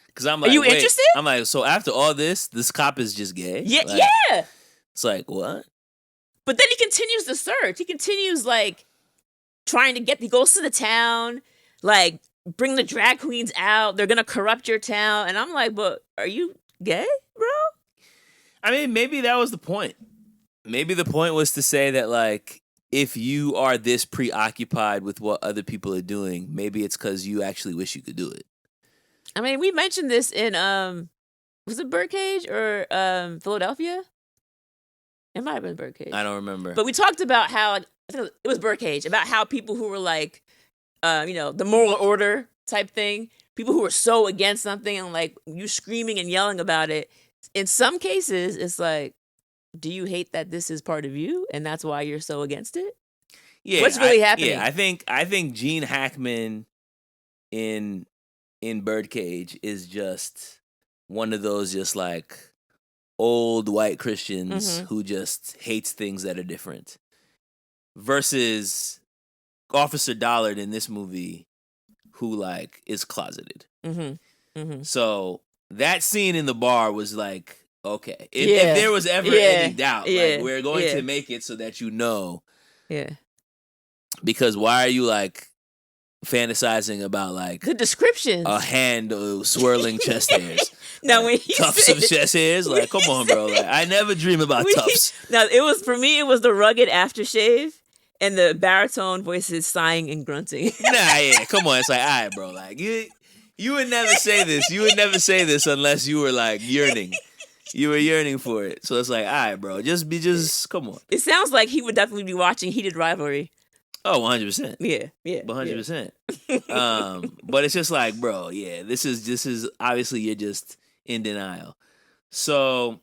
Because I'm Are like, you wait. interested? I'm like, so after all this cop is just gay? yeah, Like, yeah. It's like, what? But then he continues the search. He continues like trying to he goes to the town, like bring the drag queens out. They're gonna corrupt your town, and I'm like, but are you gay, bro? I mean, maybe that was the point. Maybe the point was to say that, like, if you are this preoccupied with what other people are doing, maybe it's because you actually wish you could do it. I mean, we mentioned this in was it Birdcage or Philadelphia? It might have been Birdcage. I don't remember. But we talked about how, like, I think it was Birdcage, about how people who were like, the moral order type thing, people who were so against something and like you screaming and yelling about it. In some cases, it's like, do you hate that this is part of you and that's why you're so against it? Yeah, What's really happening? Yeah, I think Gene Hackman in Birdcage is just one of those just like old white Christians who just hates things that are different. Versus Officer Dollard in this movie, who like is closeted. So that scene in the bar was like, okay, if there was ever any doubt, like we're going to make it so that you know. Yeah. Because why are you like fantasizing about like the descriptions, a hand swirling chest hairs? Now like, when he tufts said, of chest hairs, like come on, bro. Like I never dream about tufts. Now it was for me. It was the rugged aftershave and the baritone voices sighing and grunting. Yeah, come on. It's like, all right, bro. Like you would never say this. You would never say this unless you were like yearning. You were yearning for it. So it's like, all right, bro. Just come on. It sounds like he would definitely be watching Heated Rivalry. Oh, 100%. Yeah. 100%. But it's just like, bro, yeah, this is obviously you're just in denial. So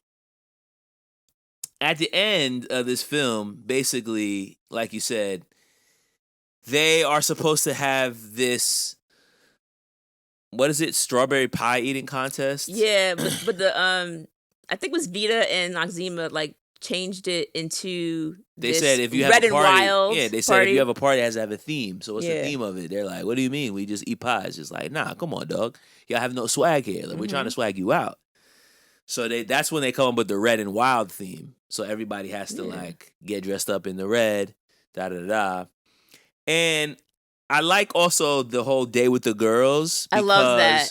at the end of this film, basically, like you said, they are supposed to have this, what is it, strawberry pie eating contest? Yeah, but the I think it was Vita and Noxzema like changed it into they this said if you have Red a and party, Wild they said party. if you have a party, it has to have a theme. So what's the Yeah. theme of it? They're like, what do you mean? We just eat pies? Just like, nah, come on, dog. Y'all have no swag here. Like, we're trying to swag you out. So that's when they come up with the Red and Wild theme. So everybody has to like get dressed up in the red, da da da. And I like also the whole day with the girls. I love that.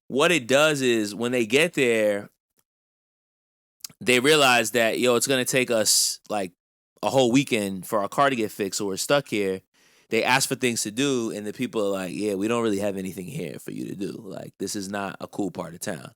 What it does is when they get there, they realize that, it's going to take us like a whole weekend for our car to get fixed, so we're stuck here. They ask for things to do, and the people are like, yeah, we don't really have anything here for you to do. Like, this is not a cool part of town.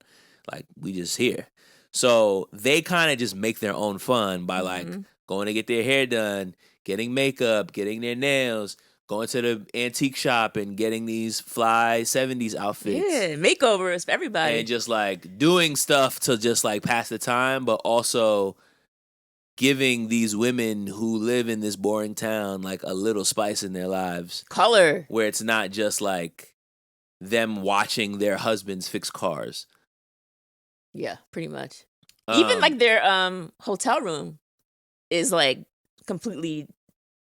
Like, we just here. So they kind of just make their own fun by like going to get their hair done, getting makeup, getting their nails, going to the antique shop and getting these fly 70s outfits. Yeah, makeovers for everybody. And just like doing stuff to just like pass the time, but also giving these women who live in this boring town like a little spice in their lives. Color. Where it's not just like them watching their husbands fix cars. Yeah, pretty much. Even like their hotel room is like completely,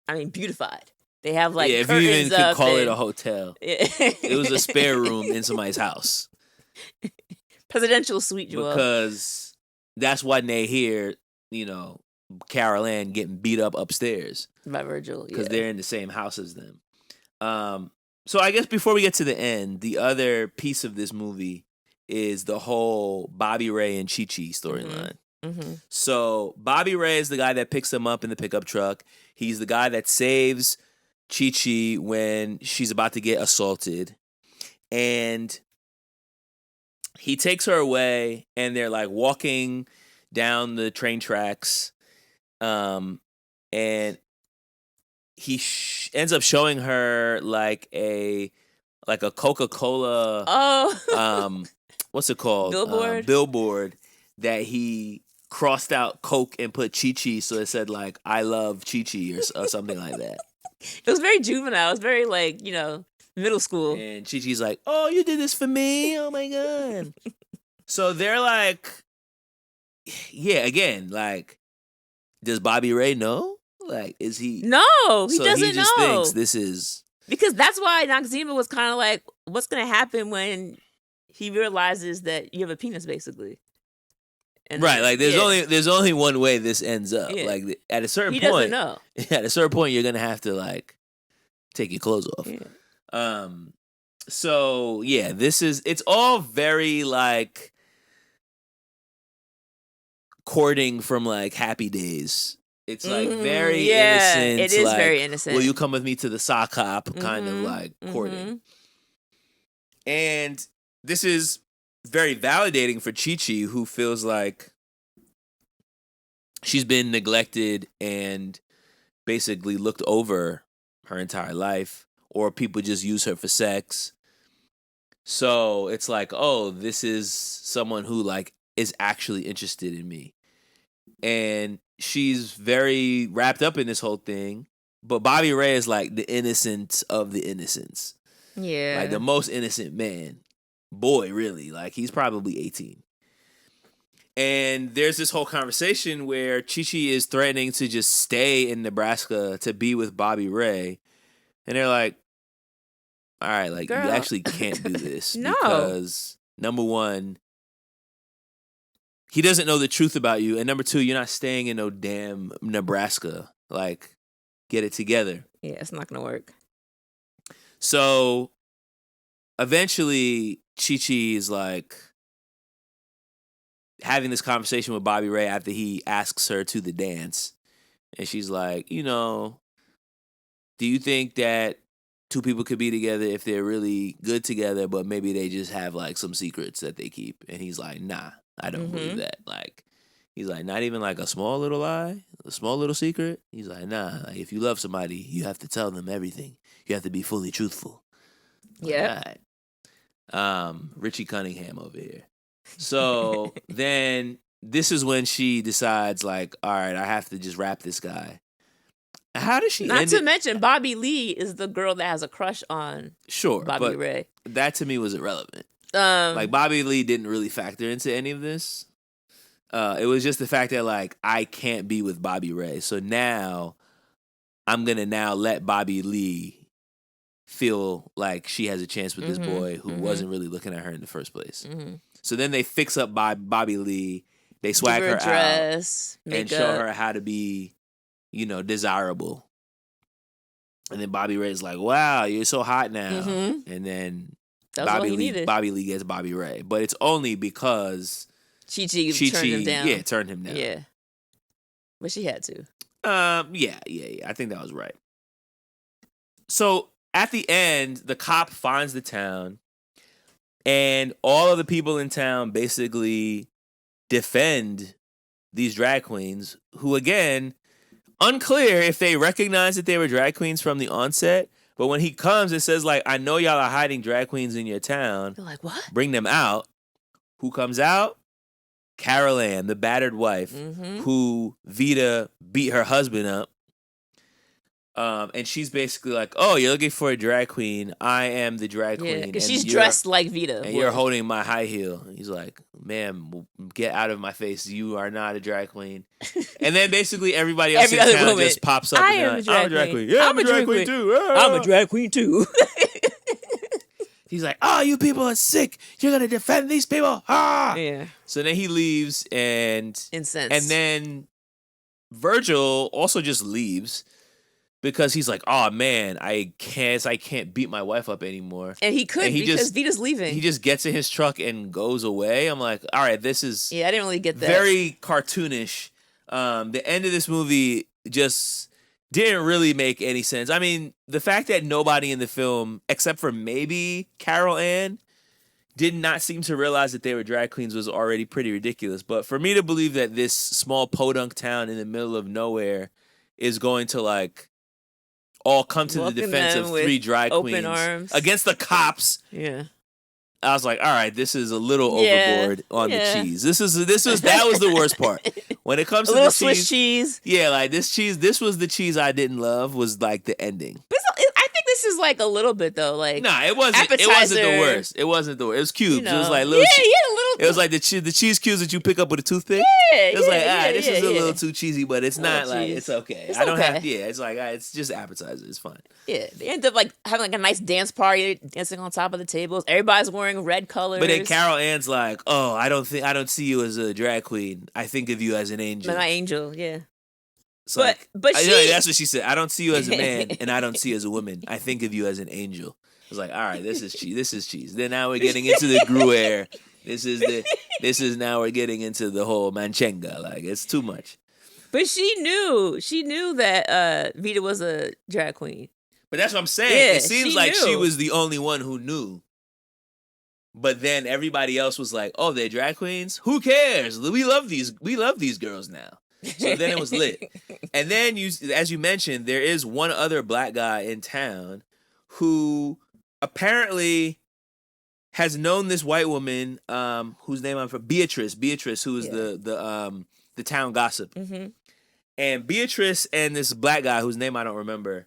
beautified. They have like if you even could call it a hotel. It was a spare room in somebody's house. Presidential suite, Joel. Because that's why they hear, Carol Ann getting beat up upstairs. By Virgil, because they're in the same house as them. So I guess before we get to the end, the other piece of this movie is the whole Bobby Ray and Chi Chi storyline. So Bobby Ray is the guy that picks them up in the pickup truck. He's the guy that saves Chi Chi when she's about to get assaulted. And he takes her away, and they're like walking down the train tracks, and he ends up showing her like a Coca-Cola what's it called? Billboard that he crossed out Coke and put Chi-Chi, so it said like I love Chi-Chi or something like that. It was very juvenile. It was very like, middle school. And Chi-Chi's like, "Oh, you did this for me? Oh my god." So they're like, yeah, again, like, does Bobby Ray know? Like, is he? No, he doesn't know. He just thinks this is... Because that's why Noxzema was kind of like, what's going to happen when he realizes that you have a penis, basically? And right, like, there's only one way this ends up. Yeah. Like, at a certain he point... doesn't know. At a certain point, you're going to have to, like, take your clothes off. Yeah. So, yeah, it's all very, like, courting from, like, Happy Days. It's like very innocent. It is like, very innocent. Will you come with me to the sock hop? Kind of like courting. And this is very validating for Chi-Chi, who feels like she's been neglected and basically looked over her entire life, or people just use her for sex. So it's like, oh, this is someone who like is actually interested in me. And she's very wrapped up in this whole thing. But Bobby Ray is like the innocent of the innocents. Yeah. Like the most innocent man. Boy, really. Like he's probably 18. And there's this whole conversation where Chi-Chi is threatening to just stay in Nebraska to be with Bobby Ray. And they're like, all right, like, girl, you actually can't do this. No. Because, number one, he doesn't know the truth about you. And number two, you're not staying in no damn Nebraska. Like, get it together. Yeah, it's not going to work. So, eventually, Chi-Chi is like having this conversation with Bobby Ray after he asks her to the dance. And she's like, do you think that two people could be together if they're really good together, but maybe they just have like some secrets that they keep? And he's like, nah, I don't believe that. Like, he's like, not even like a small little lie, a small little secret. He's like, nah, like if you love somebody, you have to tell them everything. You have to be fully truthful. Yeah. Right. Richie Cunningham over here. So then this is when she decides like, all right, I have to just rap this guy. How does she Not to mention, Bobby Lee is the girl that has a crush on Bobby Ray. That to me was irrelevant. Like Bobby Lee didn't really factor into any of this. It was just the fact that like I can't be with Bobby Ray. So now I'm gonna let Bobby Lee feel like she has a chance with this boy who wasn't really looking at her in the first place. So then they fix up Bobby Lee. They swag her dress, out and show her how to be, desirable. And then Bobby Ray's like, wow, you're so hot now. And then Bobby Lee gets Bobby Ray. But it's only because Chi-Chi turned him down. Yeah, turned him down. Yeah. But she had to. Yeah. I think that was right. So at the end, the cop finds the town, and all of the people in town basically defend these drag queens who, again, unclear if they recognize that they were drag queens from the onset. But when he comes and says, like, I know y'all are hiding drag queens in your town. They're like, what? Bring them out. Who comes out? Carol Ann, the battered wife, who Vita beat her husband up. And she's basically like, oh, you're looking for a drag queen. I am the drag queen. Yeah, because she's dressed like Vita. And you're holding my high heel. And he's like, ma'am, get out of my face. You are not a drag queen. And then basically everybody else in town just pops up. I'm a drag queen. Yeah, I'm a drag queen too. I'm a drag queen too. He's like, oh, you people are sick. You're going to defend these people. Ah! Yeah. So then he leaves and... Incensed. And then Virgil also just leaves because he's like, oh, man, I can't beat my wife up anymore. And he could because Vita's leaving. He just gets in his truck and goes away. I'm like, all right, this is... Yeah, I didn't really get that. Very cartoonish. The end of this movie just didn't really make any sense. I mean, the fact that nobody in the film, except for maybe Carol Ann, did not seem to realize that they were drag queens was already pretty ridiculous. But for me to believe that this small podunk town in the middle of nowhere is going to like all come to the defense of 3 drag queens arms against the cops. Yeah. I was like, all right, this is a little overboard on the cheese. That was the worst part. When it comes to the Swiss cheese. Yeah, like this was the cheese I didn't love, was like the ending. I think this is like a little bit though, like nah, it wasn't the worst. It wasn't the worst. It was cubes. You know. It was like little little. It was like the cheese cubes that you pick up with a toothpick. It was like, this is a little too cheesy, but it's not like cheese. it's okay. It's I don't okay. have it's like it's just appetizer. It's fine. Yeah, they end up like having like a nice dance party, dancing on top of the tables. Everybody's wearing red colors. But then Carol Ann's like, "Oh, I don't see you as a drag queen. I think of you as an angel." An angel, yeah. So but that's what she said. I don't see you as a man, and I don't see you as a woman. I think of you as an angel. I was like, all right, this is cheese. This is cheese. Then now we're getting into the Gruyere. This is now we're getting into the whole Manchenga. Like it's too much. But she knew that Vita was a drag queen. But that's what I'm saying. Yeah, it seems like she was the only one who knew. But then everybody else was like, "Oh, they're drag queens. Who cares? We love these girls now." So then it was lit. And then as you mentioned, there is one other black guy in town who apparently has known this white woman, whose name I'm for Beatrice, who is the town gossip. Mm-hmm. And Beatrice and this black guy whose name I don't remember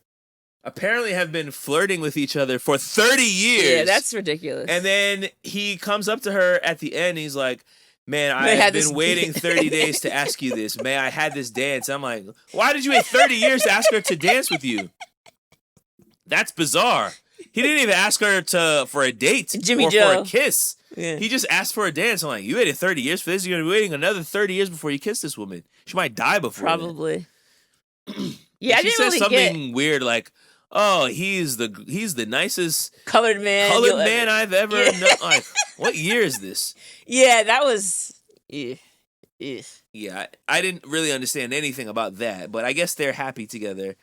apparently have been flirting with each other for 30 years. Yeah, that's ridiculous. And then he comes up to her at the end. And he's like, "Man, I have been waiting 30 days to ask you this. Man, I had this dance." I'm like, why did you wait 30 years to ask her to dance with you? That's bizarre. He didn't even ask her for a date Jimmy or Joe. for a kiss. Yeah. He just asked for a dance. I'm like, you waited 30 years for this? You're going to be waiting another 30 years before you kiss this woman. She might die before Probably. Yeah, I she didn't said really something weird like, "Oh, he's the nicest colored man I've ever known." Like, what year is this? Yeah, that was. Yeah, I didn't really understand anything about that, but I guess they're happy together.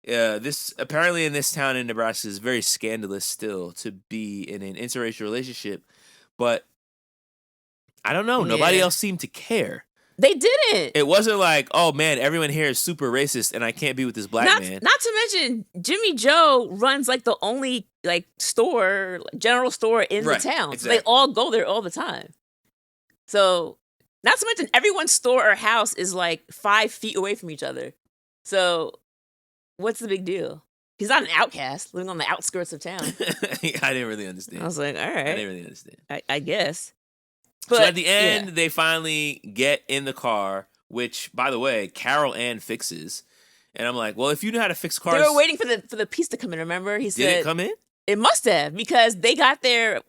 This apparently in this town in Nebraska is very scandalous still to be in an interracial relationship, but I don't know. Nobody else seemed to care. They didn't. It wasn't like, "Oh man, everyone here is super racist, and I can't be with this black man." Not to mention, Jimmy Joe runs like the only like general store in the town. Exactly. So they all go there all the time. So, not to mention, everyone's store or house is like 5 feet away from each other. So, what's the big deal? He's not an outcast living on the outskirts of town. I didn't really understand. I was like, all right. I didn't really understand. I guess. But, so at the end, they finally get in the car, which, by the way, Carol Ann fixes. And I'm like, well, if you know how to fix cars... They were waiting for the piece to come in, remember? He said... Did it come in? It must have, because they got there,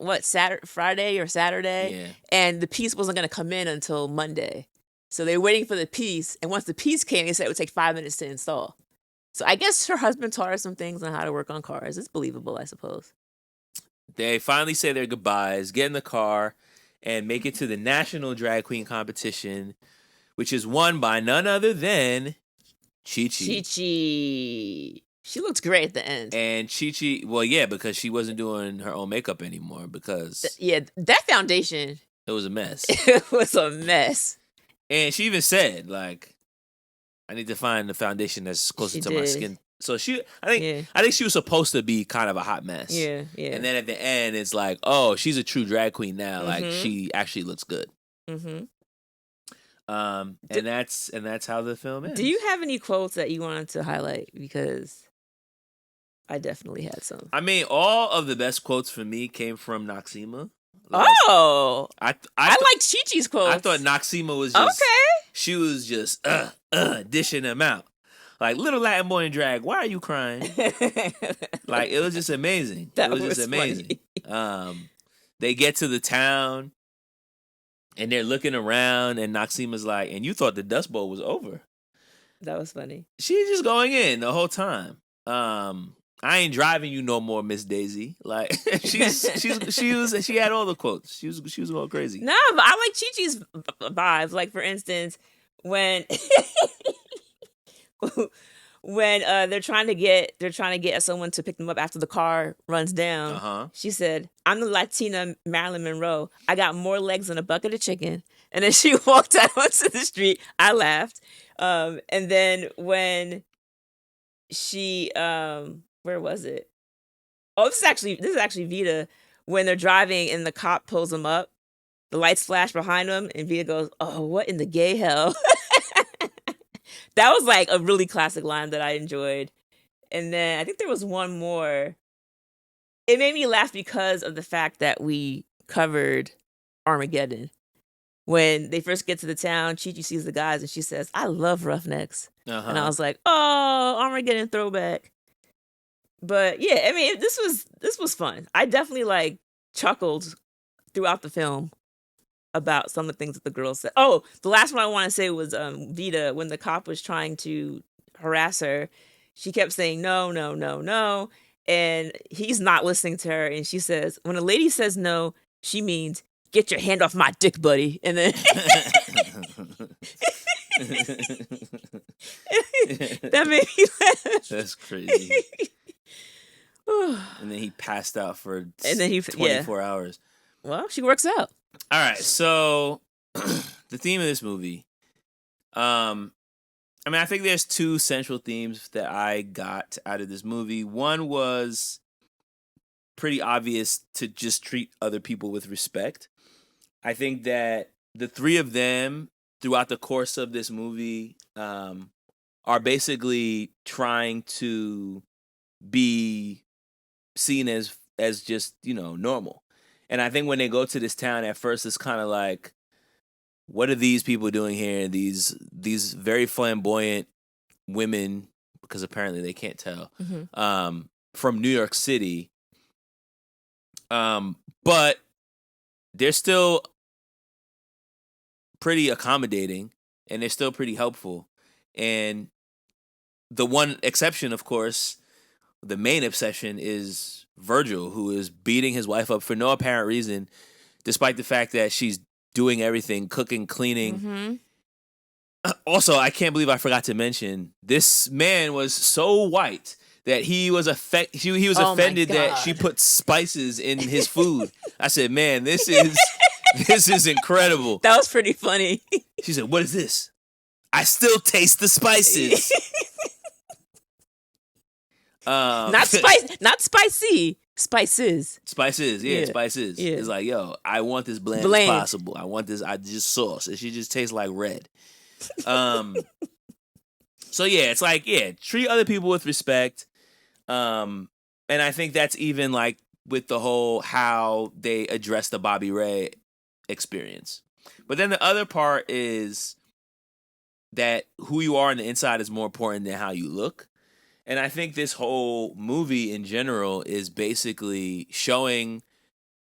Friday or Saturday? Yeah. And the piece wasn't going to come in until Monday. So they were waiting for the piece. And once the piece came, they said it would take 5 minutes to install. So I guess her husband taught her some things on how to work on cars. It's believable, I suppose. They finally say their goodbyes, get in the car, and make it to the National Drag Queen Competition, which is won by none other than Chi-Chi. Chi-Chi. She looks great at the end. And Chi-Chi, well, yeah, because she wasn't doing her own makeup anymore because... that foundation... It was a mess. It was a mess. And she even said, like, I need to find the foundation that's closer to my skin. So I think she was supposed to be kind of a hot mess. Yeah, yeah. And then at the end, it's like, oh, she's a true drag queen now. Like she actually looks good. Mm-hmm. And that's how the film ends. Do you have any quotes that you wanted to highlight? Because I definitely had some. I mean, all of the best quotes for me came from Noxima. Like, I liked Chi-Chi's quotes. I thought Noxima was just she was just dishing them out. Like, little Latin boy in drag, why are you crying? Like, it was just amazing. It was just amazing. They get to the town, and they're looking around, and Noxima's like, and you thought the Dust Bowl was over. That was funny. She's just going in the whole time. I ain't driving you no more, Miss Daisy. Like, she had all the quotes. She was going crazy. No, but I like Chi-Chi's vibes. Like, for instance, when when they're trying to get someone to pick them up after the car runs down. She said, "I'm the Latina Marilyn Monroe. I got more legs than a bucket of chicken." And then she walked out onto the street. I laughed. And then when she where was it? Oh, this is actually Vita. When they're driving and the cop pulls them up, the lights flash behind them, and Vita goes, "Oh, what in the gay hell?" That was like a really classic line that I enjoyed. And then I think there was one more. It made me laugh because of the fact that we covered Armageddon. When they first get to the town, Chi-Chi sees the guys and she says, "I love roughnecks." And I was like, "Oh, Armageddon throwback." But yeah, I mean, this was fun. I definitely like chuckled throughout the film about some of the things that the girls said. Oh, the last one I want to say was Vita. When the cop was trying to harass her, she kept saying no, no, no, no, and he's not listening to her. And she says, "When a lady says no, she means get your hand off my dick, buddy." And then that made me laugh. That's crazy. And then he passed out for 24 hours. Well, she works out. All right, so the theme of this movie. I mean, I think there's two central themes that I got out of this movie. One was pretty obvious, to just treat other people with respect. I think that the three of them throughout the course of this movie are basically trying to be seen as just, normal. And I think when they go to this town at first, it's kind of like, what are these people doing here? These very flamboyant women, because apparently they can't tell, from New York City. But they're still pretty accommodating, and they're still pretty helpful. And the one exception, of course, the main exception is Virgil, who is beating his wife up for no apparent reason, despite the fact that she's doing everything, cooking, cleaning. Also, I can't believe I forgot to mention, this man was so white that he was offended that she put spices in his food. I said, man, this is incredible. That was pretty funny. She said, "What is this?" "I still taste the spices." Not spicy. Spices. Spices, yeah, spices. Yeah. It's like, yo, I want this bland as possible. I want this, I just sauce. It should just taste like red. So yeah, it's like, yeah, treat other people with respect. And I think that's even like with the whole how they address the Bobby Ray experience. But then the other part is that who you are on the inside is more important than how you look. And I think this whole movie in general is basically showing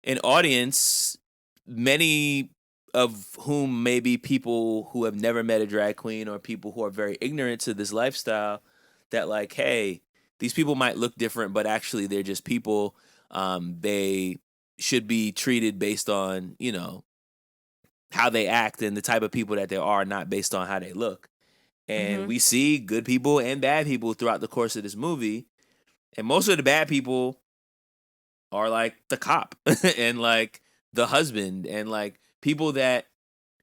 an audience, many of whom may be people who have never met a drag queen or people who are very ignorant to this lifestyle, that like, hey, these people might look different, but actually they're just people. They should be treated based on, how they act and the type of people that they are, not based on how they look. And we see good people and bad people throughout the course of this movie. And most of the bad people are like the cop and like the husband and like people that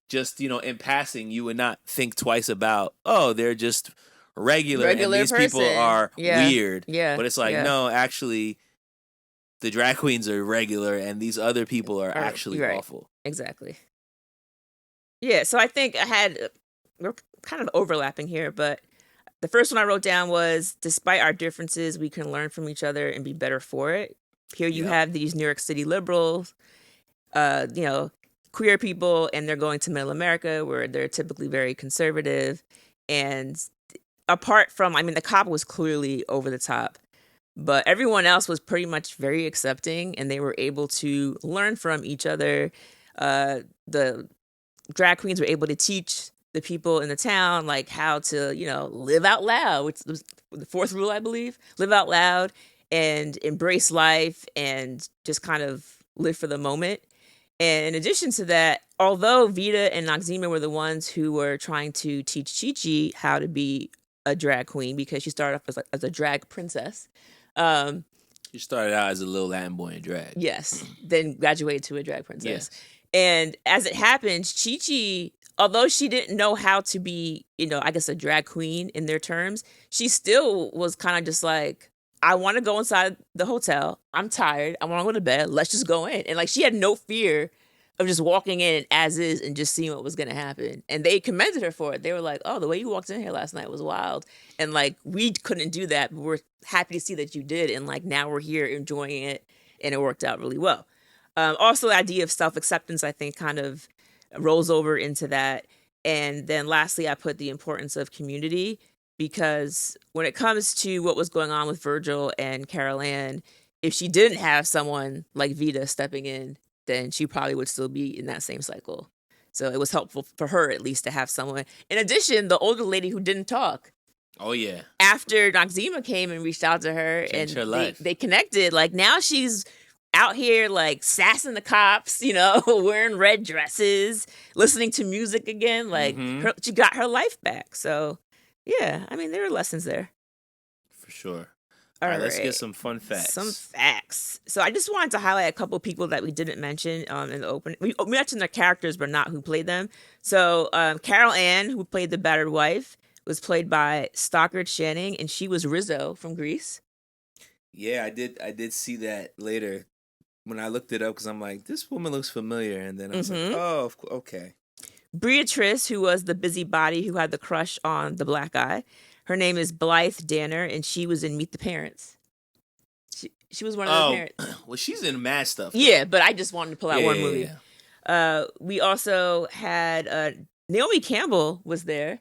just, in passing, you would not think twice about, oh, they're just regular and these person. People are weird. Yeah. But it's like, no, actually, the drag queens are regular and these other people are actually awful. Exactly. Yeah, so I think we're kind of overlapping here, but the first one I wrote down was, despite our differences, we can learn from each other and be better for it. Here you have these New York City liberals, queer people, and they're going to middle America where they're typically very conservative. And apart from, the cop was clearly over the top, but everyone else was pretty much very accepting, and they were able to learn from each other. The drag queens were able to teach the people in the town, like, how to, live out loud, which was the fourth rule, I believe. Live out loud and embrace life and just kind of live for the moment. And in addition to that, although Vita and Noxzema were the ones who were trying to teach Chi-Chi how to be a drag queen because she started off as a drag princess. She started out as a little Latin boy in drag. Yes, then graduated to a drag princess. Yes. And as it happens, Chi-Chi, although she didn't know how to be, I guess a drag queen in their terms, she still was kind of just like, I want to go inside the hotel. I'm tired. I want to go to bed. Let's just go in. And like she had no fear of just walking in as is and just seeing what was going to happen. And they commended her for it. They were like, oh, the way you walked in here last night was wild. And like, we couldn't do that, but we're happy to see that you did. And like, now we're here enjoying it and it worked out really well. Also, the idea of self-acceptance, I think, kind of rolls over into that. And then lastly, I put the importance of community because when it comes to what was going on with Virgil and Carol Ann, if she didn't have someone like Vita stepping in, then she probably would still be in that same cycle. So it was helpful for her, at least, to have someone. In addition, the older lady who didn't talk. Oh, yeah. After Noxzema came and reached out to her Changed and her life. They connected, like now she's out here like sassing the cops, wearing red dresses, listening to music again. Like she got her life back. So yeah, I mean, there are lessons there. For sure. All right, let's right. get some fun facts. Some facts. So I just wanted to highlight a couple people that we didn't mention in the opening. We mentioned their characters, but not who played them. So Carol Ann, who played the battered wife, was played by Stockard Channing, and she was Rizzo from Grease. Yeah, I did see that later when I looked it up because I'm like, this woman looks familiar, and then I was like, oh, okay. Beatrice, who was the busybody who had the crush on the black guy. Her name is Blythe Danner, and she was in Meet the Parents. She was one of the parents. Well, she's in mad stuff. Though. Yeah, but I just wanted to pull out one movie. Yeah. We also had Naomi Campbell was there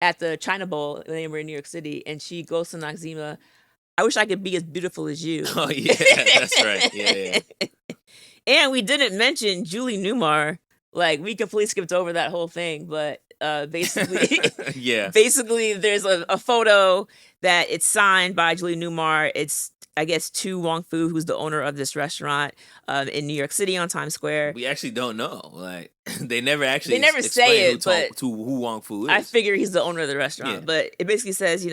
at the China Bowl when they were in New York City, and she goes to Noxzema, I wish I could be as beautiful as you. Oh, yeah, that's right. Yeah. And we didn't mention Julie Newmar. Like, we completely skipped over that whole thing, but basically, basically, there's a photo that it's signed by Julie Newmar. It's, I guess, to Wong Foo, who's the owner of this restaurant in New York City on Times Square. We actually don't know. Like, they never say it, but who Wong Foo is. I figure he's the owner of the restaurant, but it basically says,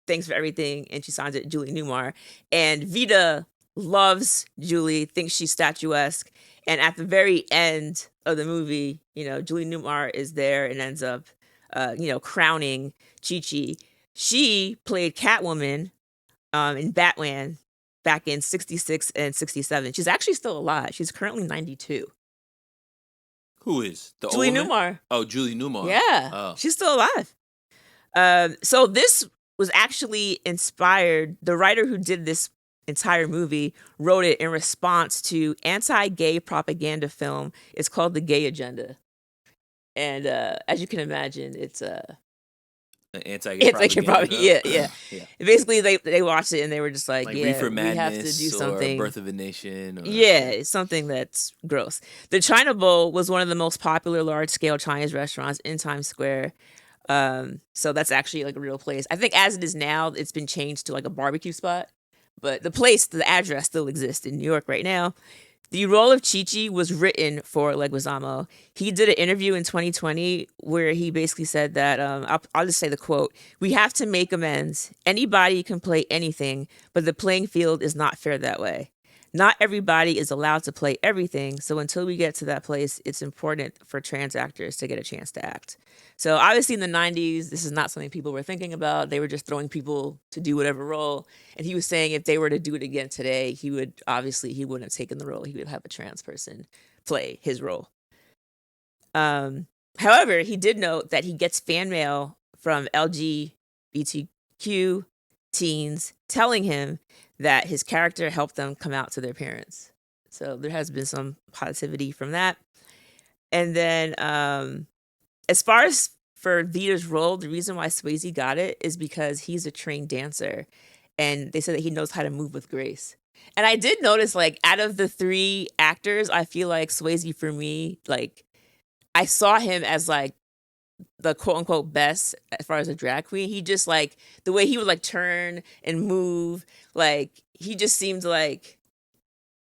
thanks for everything, and she signs it Julie Newmar. And Vita loves Julie, thinks she's statuesque, and at the very end of the movie, Julie Newmar is there and ends up, crowning Chi-Chi. She played Catwoman in Batman back in 66 and 67. She's actually still alive. She's currently 92. Who is? Julie Newmar. Oh, Julie Newmar. Yeah. Oh. She's still alive. So this was actually inspired. The writer who did this entire movie wrote it in response to anti-gay propaganda film. It's called The Gay Agenda. And as you can imagine, it's anti-gay propaganda. Yeah. Basically, they watched it and they were just like Reefer Madness, we have to do something. Or Birth of a Nation. Or... Yeah, it's something that's gross. The China Bowl was one of the most popular large-scale Chinese restaurants in Times Square. So that's actually like a real place. I think as it is now, it's been changed to like a barbecue spot. But the address still exists in New York right now. The role of Chi-Chi was written for Leguizamo. He did an interview in 2020 where he basically said that, I'll just say the quote, "We have to make amends. Anybody can play anything, but the playing field is not fair that way. Not everybody is allowed to play everything, so until we get to that place, it's important for trans actors to get a chance to act." So obviously in the 90s, this is not something people were thinking about. They were just throwing people to do whatever role. And he was saying if they were to do it again today, he wouldn't have taken the role. He would have a trans person play his role. However, he did note that he gets fan mail from LGBTQ teens telling him that his character helped them come out to their parents. So there has been some positivity from that. And then as far as for Vita's role, the reason why Swayze got it is because he's a trained dancer. And they said that he knows how to move with grace. And I did notice, like, out of the three actors, I feel like Swayze, for me, like, I saw him as, like, the quote-unquote best as far as a drag queen. He just, like, the way he would, like, turn and move, like, he just seemed, like,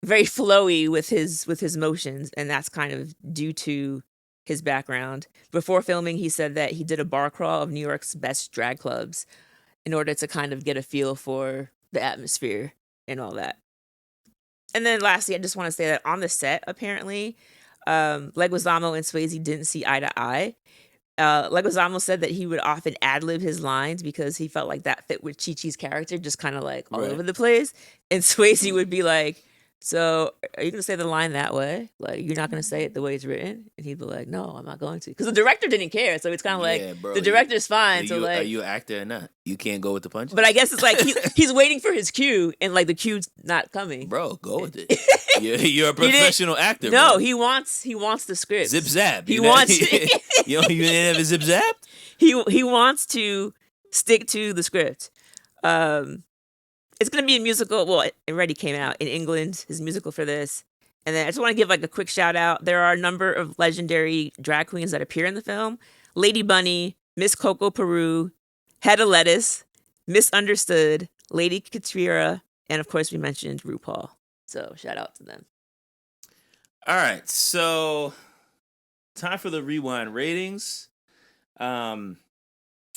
very flowy with his motions. And that's kind of due to his background. Before filming, he said that he did a bar crawl of New York's best drag clubs in order to kind of get a feel for the atmosphere and all that. And then lastly, I just want to say that on the set, apparently, Leguizamo and Swayze didn't see eye to eye. Leguizamo said that he would often ad-lib his lines because he felt like that fit with Chi-Chi's character, just kind of like all over the place. And Swayze would be like, so are you going to say the line that way? Like, you're not going to say it the way it's written? And he'd be like, no, I'm not going to. Because the director didn't care. So it's kind of like, bro, the director's fine. So like, are you an actor or not? You can't go with the punches? but I guess it's like he's waiting for his cue and like the cue's not coming. Bro, go with it. You're a professional actor. No, bro. he wants the script. Zip zap. He wants you didn't have a zip zap? He wants to stick to the script. It's going to be a musical. Well, it already came out in England, his musical for this. And then I just want to give like a quick shout out. There are a number of legendary drag queens that appear in the film. Lady Bunny, Miss Coco Peru, Hedda Lettuce, Misunderstood, Lady Katira, and of course we mentioned RuPaul. So shout out to them. All right. So time for the rewind ratings. Where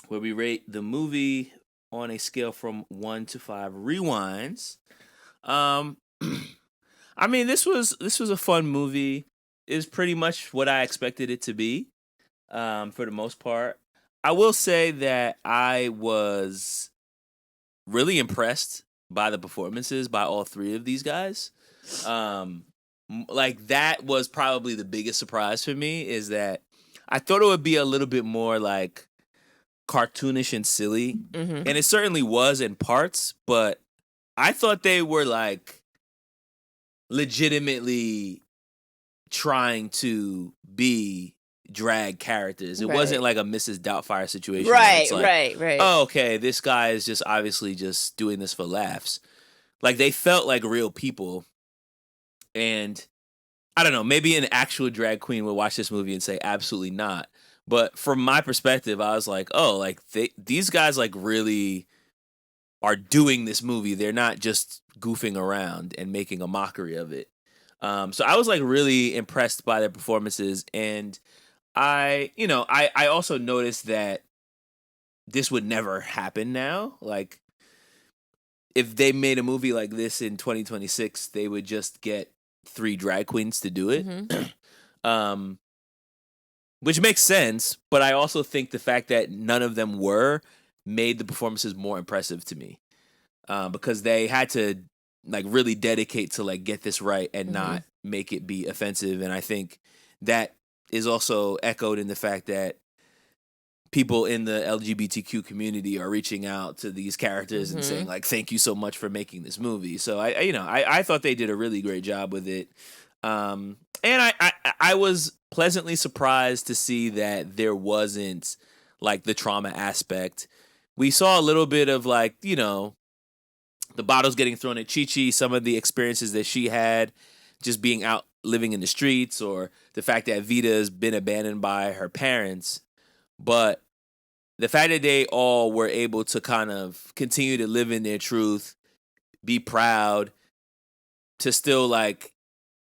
we rate the movie on a scale from 1 to 5 rewinds. I mean, this was a fun movie. It's pretty much what I expected it to be, for the most part. I will say that I was really impressed by the performances by all three of these guys. Like that was probably the biggest surprise for me, is that I thought it would be a little bit more like cartoonish and silly, and it certainly was in parts, but I thought they were like legitimately trying to be drag characters. It wasn't like a Mrs. Doubtfire situation. Right, like, right. Oh, okay, this guy is just obviously just doing this for laughs. Like they felt like real people, and I don't know, maybe an actual drag queen would watch this movie and say absolutely not. But from my perspective, I was like, oh, like these guys like really are doing this movie. They're not just goofing around and making a mockery of it. So I was like really impressed by their performances. And I also noticed that this would never happen now. Like if they made a movie like this in 2026, they would just get 3 drag queens to do it. Which makes sense, but I also think the fact that none of them were made the performances more impressive to me, because they had to like really dedicate to like get this right and not make it be offensive. And I think that is also echoed in the fact that people in the LGBTQ community are reaching out to these characters and saying like, thank you so much for making this movie. So I thought they did a really great job with it. And I was pleasantly surprised to see that there wasn't like the trauma aspect. We saw a little bit of like, the bottles getting thrown at Chi-Chi, some of the experiences that she had just being out living in the streets, or the fact that Vita's been abandoned by her parents. But the fact that they all were able to kind of continue to live in their truth, be proud, to still like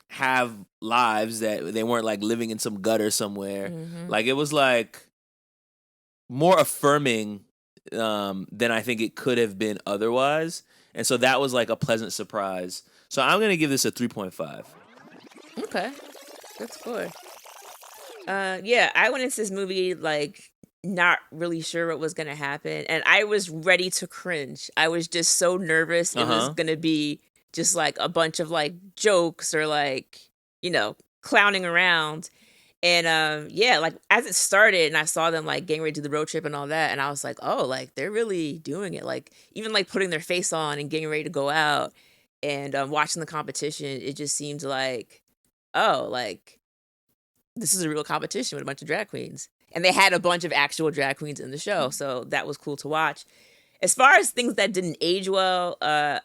have lives that they weren't like living in some gutter somewhere. Like it was like more affirming than I think it could have been otherwise. And so that was like a pleasant surprise. So I'm going to give this a 3.5. Okay. That's good. Yeah, I went into this movie like not really sure what was going to happen, and I was ready to cringe. I was just so nervous it was going to be just like a bunch of like jokes or like, clowning around. And yeah, like as it started and I saw them like getting ready to do the road trip and all that, and I was like, oh, like they're really doing it. Like even like putting their face on and getting ready to go out and watching the competition, it just seemed like, oh, like this is a real competition with a bunch of drag queens. And they had a bunch of actual drag queens in the show, so that was cool to watch. As far as things that didn't age well,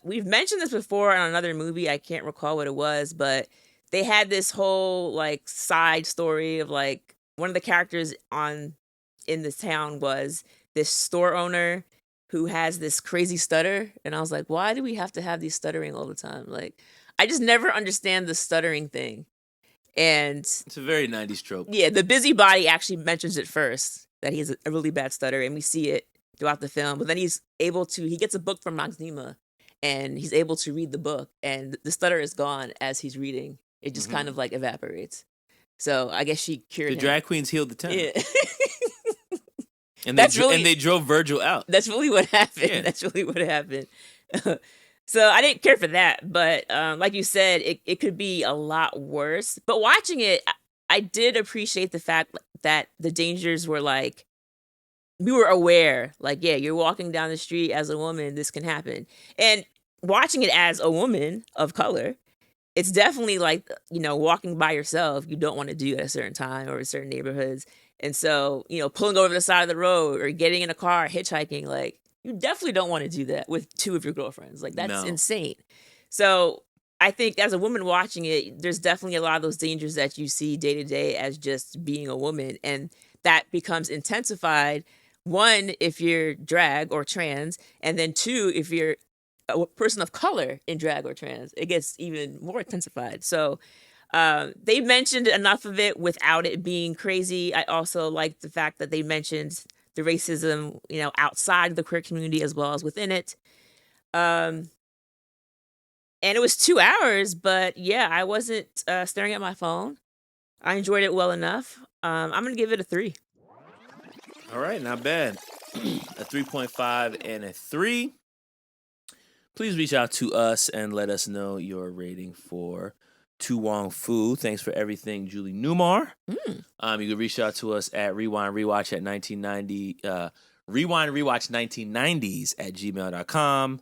we've mentioned this before on another movie. I can't recall what it was, but they had this whole like side story of like one of the characters in this town was this store owner who has this crazy stutter. And I was like, why do we have to have these stuttering all the time? Like, I just never understand the stuttering thing. And It's a very 90s trope. yeah, the busybody actually mentions it first, that he has a really bad stutter, and we see it throughout the film. But then he gets a book from Maxima, and he's able to read the book, and the stutter is gone as he's reading. It just kind of like evaporates. So I guess she cured The him. drag queens healed the town. Yeah. And That's they drove Virgil out. That's really what happened. Yeah. That's really what happened. So I didn't care for that, but like you said, it could be a lot worse. But watching it, I did appreciate the fact that the dangers were like, we were aware, like, yeah, you're walking down the street as a woman, this can happen. And watching it as a woman of color, it's definitely like, walking by yourself, you don't want to do at a certain time or in certain neighborhoods. And so, pulling over the side of the road or getting in a car, hitchhiking, like, you definitely don't want to do that with two of your girlfriends. Like, that's insane. So I think as a woman watching it, there's definitely a lot of those dangers that you see day to day as just being a woman. And that becomes intensified, one, if you're drag or trans, and then two, if you're a person of color in drag or trans, it gets even more intensified. So they mentioned enough of it without it being crazy. I also like the fact that they mentioned the racism, outside the queer community as well as within it. And it was 2 hours, but yeah, I wasn't staring at my phone. I enjoyed it well enough. I'm going to give it a 3. All right, not bad. A 3.5 and a 3. Please reach out to us and let us know your rating for To Wong Foo. Thanks for everything, Julie Newmar. You can reach out to us at Rewind Rewatch at 1990. Rewind Rewatch 1990s at gmail.com.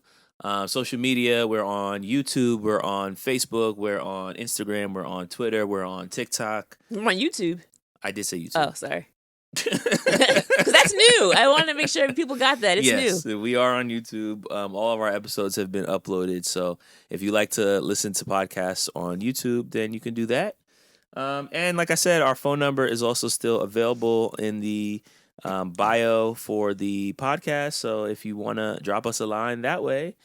Social media, we're on YouTube, we're on Facebook, we're on Instagram, we're on Twitter, we're on TikTok. I'm on YouTube. I did say YouTube. Oh, sorry. Because that's new. I want to make sure people got that. It's yes, new. We are on YouTube. All of our episodes have been uploaded. So if you like to listen to podcasts on YouTube, then you can do that. And like I said, our phone number is also still available in the bio for the podcast. So if you want to drop us a line that way,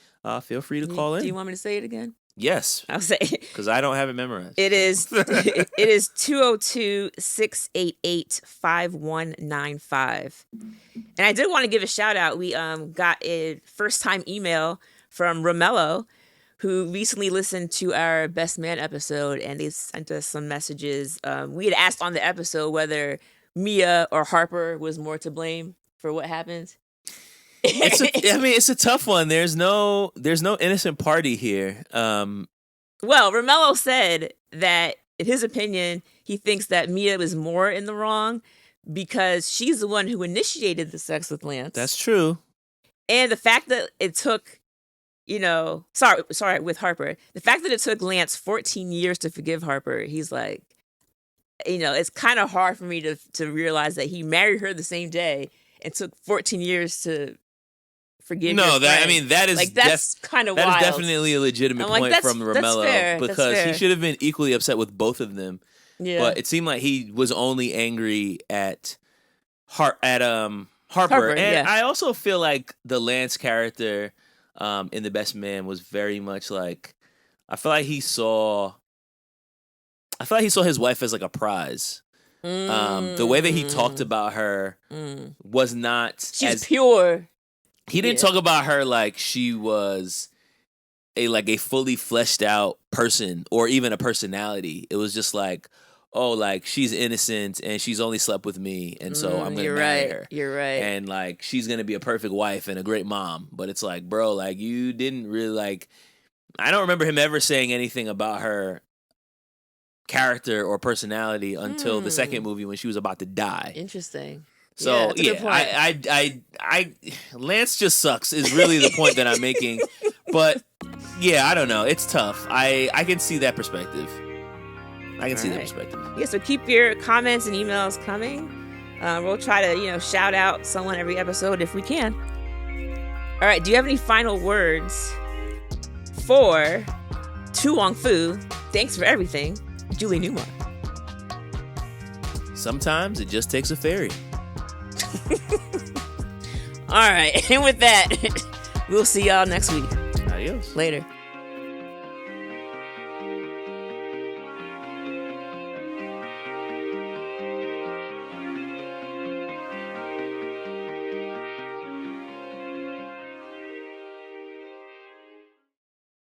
feel free to call in. Do you want me to say it again? Yes. I'll say it. Because I don't have it memorized. It is 202-688-5195. And I did want to give a shout out. We got a first time email from Romello, who recently listened to our Best Man episode, and they sent us some messages. We had asked on the episode whether Mia or Harper was more to blame for what happened. It's a tough one. There's no innocent party here. Well, Romello said that, in his opinion, he thinks that Mia was more in the wrong because she's the one who initiated the sex with Lance. That's true. And the fact that it took, with Harper, the fact that it took Lance 14 years to forgive Harper, he's like, it's kind of hard for me to realize that he married her the same day and took 14 years to forgive. No, that is like that's kind of wild. That is definitely a legitimate point from Romello because he should have been equally upset with both of them. Yeah. But it seemed like he was only angry at Harper. And yeah. I also feel like the Lance character in The Best Man was very much like, I feel like he saw his wife as like a prize. The way that he talked about her was not she's pure. He didn't talk about her like she was a fully fleshed out person or even a personality. It was just like, oh, like she's innocent and she's only slept with me, and so I'm gonna marry her. You're right. And like she's gonna be a perfect wife and a great mom. But it's like, bro, like you didn't really like. I don't remember him ever saying anything about her character or personality until the second movie when she was about to die. Interesting. So I Lance just sucks is really the point that I'm making. But yeah, I don't know. It's tough. I can see that perspective. Yeah, so keep your comments and emails coming. We'll try to, shout out someone every episode if we can. All right, do you have any final words for To Wong Foo? Thanks for everything, Julie Newmar. Sometimes it just takes a ferry. All right, and with that, we'll see y'all next week. Adios. Later.